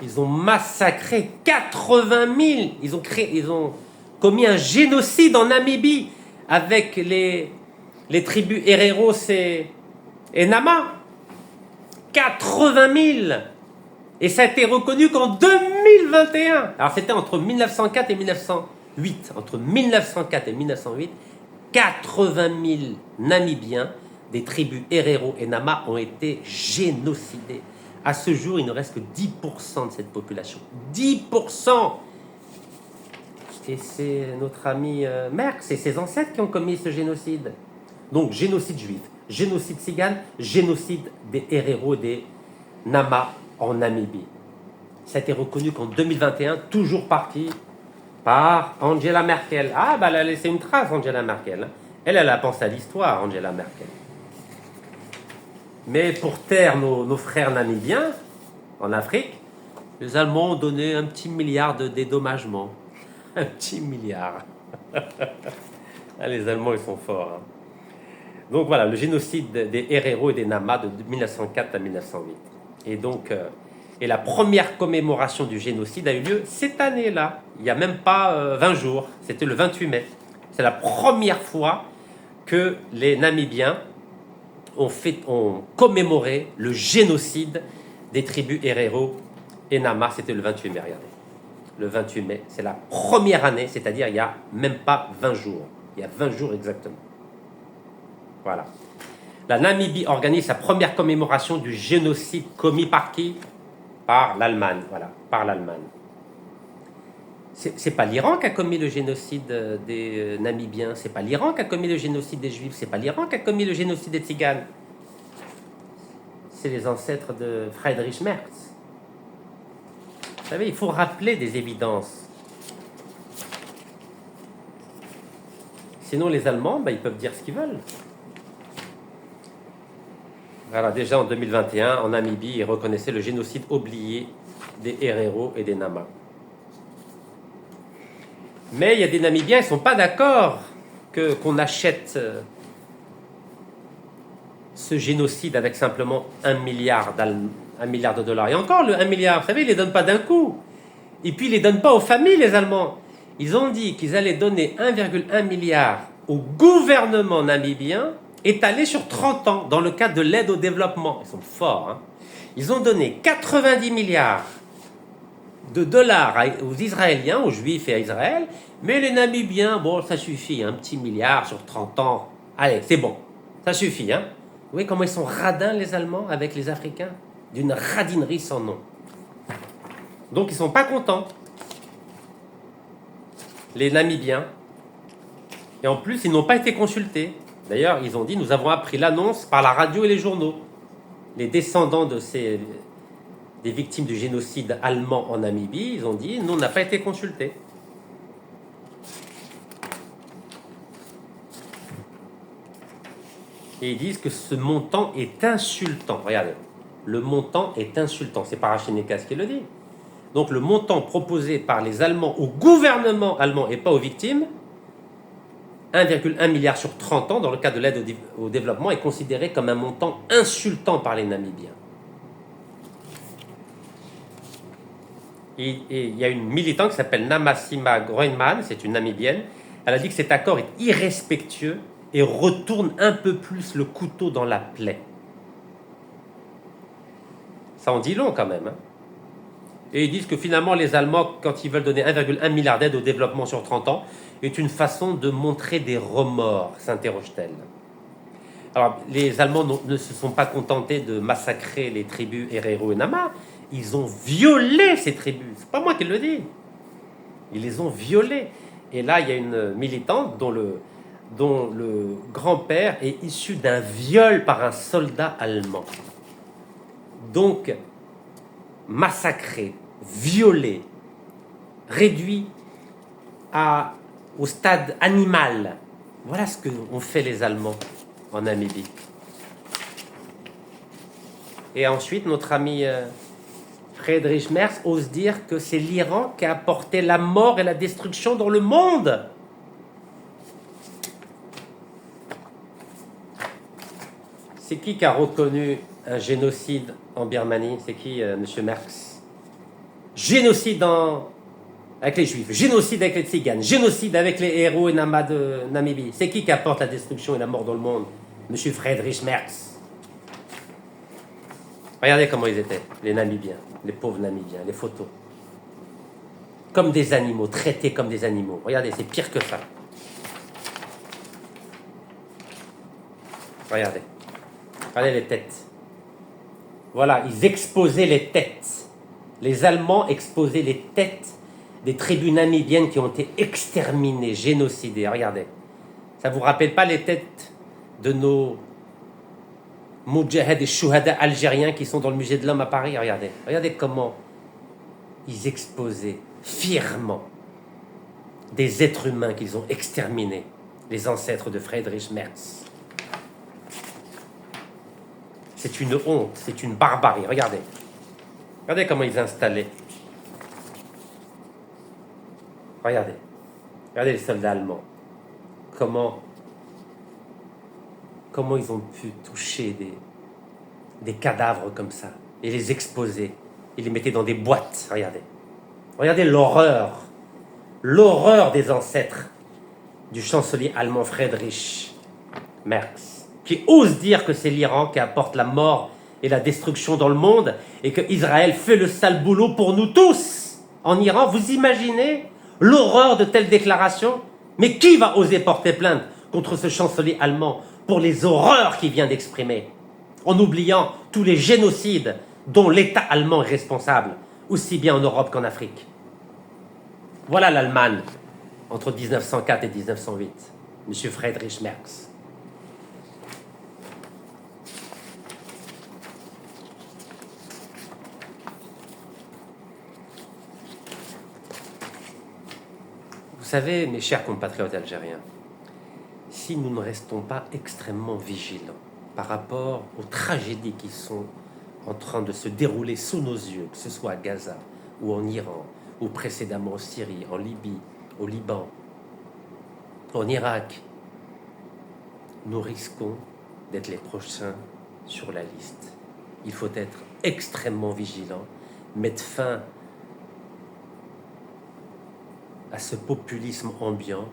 Ils ont massacré 80 000. Ils ont commis un génocide en Namibie avec les tribus Hereros et Nama. 80 000. Et ça a été reconnu qu'en 2021. Alors c'était entre 1904 et 1908. Entre 1904 et 1908, 80 000 Namibiens des tribus Herero et Nama ont été génocidés. À ce jour, il ne reste que 10% de cette population. 10%. Et c'est notre ami Merz et ses ancêtres qui ont commis ce génocide. Donc, génocide juif, génocide tzigane, génocide des Herero et des Nama en Namibie. Ça a été reconnu qu'en 2021, toujours par qui? Par Angela Merkel. Ah, bah elle a laissé une trace, Angela Merkel. Elle a pensé à l'histoire, Angela Merkel. Mais pour taire nos frères namibiens en Afrique, les Allemands ont donné un petit milliard de dédommagement. Un petit milliard. Ah, les Allemands, ils sont forts. Hein. Donc voilà, le génocide des Herero et des Nama de 1904 à 1908. Et donc, et la première commémoration du génocide a eu lieu cette année-là. Il n'y a même pas 20 jours. C'était le 28 mai. C'est la première fois que les Namibiens ont commémoré le génocide des tribus Herero et Nama. C'était le 28 mai, regardez. Le 28 mai, c'est la première année, c'est-à-dire il n'y a même pas 20 jours. Il y a 20 jours exactement. Voilà. La Namibie organise sa première commémoration du génocide commis par qui? Par l'Allemagne. Voilà, par l'Allemagne. C'est pas l'Iran qui a commis le génocide des Namibiens, c'est pas l'Iran qui a commis le génocide des Juifs, c'est pas l'Iran qui a commis le génocide des Tziganes. C'est les ancêtres de Friedrich Merz. Vous savez, il faut rappeler des évidences. Sinon, les Allemands, ils peuvent dire ce qu'ils veulent. Voilà, déjà en 2021, en Namibie, ils reconnaissaient le génocide oublié des Herero et des Nama. Mais il y a des Namibiens, ils ne sont pas d'accord qu'on achète ce génocide avec simplement 1 milliard de dollars. Et encore, le 1 milliard, vous savez, ils ne les donnent pas d'un coup. Et puis, ils ne les donnent pas aux familles, les Allemands. Ils ont dit qu'ils allaient donner 1,1 milliard au gouvernement namibien, étalé sur 30 ans, dans le cadre de l'aide au développement. Ils sont forts, hein. Ils ont donné 90 milliards de dollars aux Israéliens, aux Juifs et à Israël, mais les Namibiens, bon, ça suffit, un petit milliard sur 30 ans. Allez, c'est bon, ça suffit, hein. Vous voyez comment ils sont radins, les Allemands, avec les Africains? D'une radinerie sans nom. Donc, ils ne sont pas contents, les Namibiens. Et en plus, ils n'ont pas été consultés. D'ailleurs, ils ont dit, nous avons appris l'annonce par la radio et les journaux. Les descendants des victimes du génocide allemand en Namibie, ils ont dit, nous, on n'a pas été consultés. Et ils disent que ce montant est insultant. Regardez, le montant est insultant. C'est Parachinekas qui le dit. Donc le montant proposé par les Allemands au gouvernement allemand et pas aux victimes, 1,1 milliard sur 30 ans dans le cadre de l'aide au développement, est considéré comme un montant insultant par les Namibiens. Et il y a une militante qui s'appelle Namasima Groenman, c'est une Namibienne. Elle a dit que cet accord est irrespectueux et retourne un peu plus le couteau dans la plaie. Ça en dit long quand même, hein. Et ils disent que finalement les Allemands, quand ils veulent donner 1,1 milliard d'aide au développement sur 30 ans, est une façon de montrer des remords, s'interroge-t-elle. Alors, les Allemands ne se sont pas contentés de massacrer les tribus Herero et Nama, ils ont violé ces tribus. C'est pas moi qui le dis. Ils les ont violées. Et là, il y a une militante dont le grand-père est issu d'un viol par un soldat allemand. Donc, massacré, violé, réduit au stade animal. Voilà ce qu'ont fait les Allemands en Namibie. Et ensuite, notre ami Friedrich Merz ose dire que c'est l'Iran qui a apporté la mort et la destruction dans le monde. C'est qui a reconnu un génocide en Birmanie? C'est qui, monsieur Merz? Génocide avec les Juifs, génocide avec les Tziganes, génocide avec les héros et Nama de Namibie. C'est qui apporte la destruction et la mort dans le monde? Monsieur Friedrich Merz. Regardez comment ils étaient, les Namibiens, les pauvres Namibiens, les photos. Comme des animaux, traités comme des animaux. Regardez, c'est pire que ça. Regardez. Regardez les têtes. Voilà, ils exposaient les têtes. Les Allemands exposaient les têtes des tribus namibiennes qui ont été exterminées, génocidées. Regardez. Ça ne vous rappelle pas les têtes de nos Moudjahed et Chouhada algériens qui sont dans le musée de l'homme à Paris? Regardez. Regardez comment ils exposaient fièrement des êtres humains qu'ils ont exterminés, les ancêtres de Friedrich Merz. C'est une honte, c'est une barbarie. Regardez. Regardez comment ils installaient. Regardez. Regardez les soldats allemands. Comment ils ont pu toucher des cadavres comme ça et les exposer. Ils les mettaient dans des boîtes. Regardez. Regardez l'horreur. L'horreur des ancêtres du chancelier allemand Friedrich Merz, qui ose dire que c'est l'Iran qui apporte la mort et la destruction dans le monde et que Israël fait le sale boulot pour nous tous. En Iran, vous imaginez l'horreur de telles déclarations? Mais qui va oser porter plainte contre ce chancelier allemand pour les horreurs qu'il vient d'exprimer, en oubliant tous les génocides dont l'État allemand est responsable, aussi bien en Europe qu'en Afrique? Voilà l'Allemagne entre 1904 et 1908, M. Friedrich Merz. savez, mes chers compatriotes algériens, si nous ne restons pas extrêmement vigilants par rapport aux tragédies qui sont en train de se dérouler sous nos yeux, que ce soit à Gaza ou en Iran, ou précédemment en Syrie, en Libye, au Liban, en Irak, nous risquons d'être les prochains sur la liste. Il faut être extrêmement vigilant, mettre fin à ce populisme ambiant,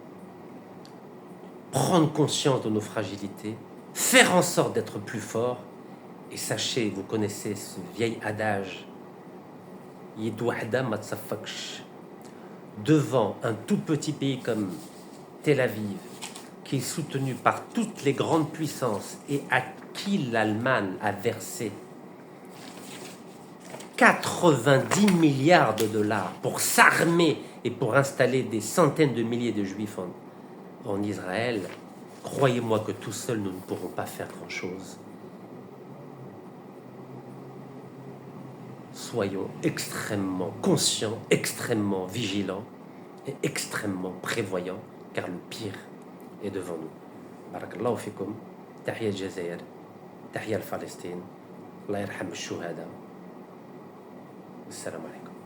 prendre conscience de nos fragilités, faire en sorte d'être plus fort. Et sachez, vous connaissez ce vieil adage, devant un tout petit pays comme Tel Aviv, qui est soutenu par toutes les grandes puissances et à qui l'Allemagne a versé 90 milliards de dollars pour s'armer et pour installer des centaines de milliers de juifs en Israël, croyez-moi que tout seul nous ne pourrons pas faire grand-chose. Soyons extrêmement conscients, extrêmement vigilants et extrêmement prévoyants, car le pire est devant nous. Barakallahu fikum, tahiyya al-Jazair, tahiyya al-Palestine, Allah yarham al-shuhada. Assalamu alaikum.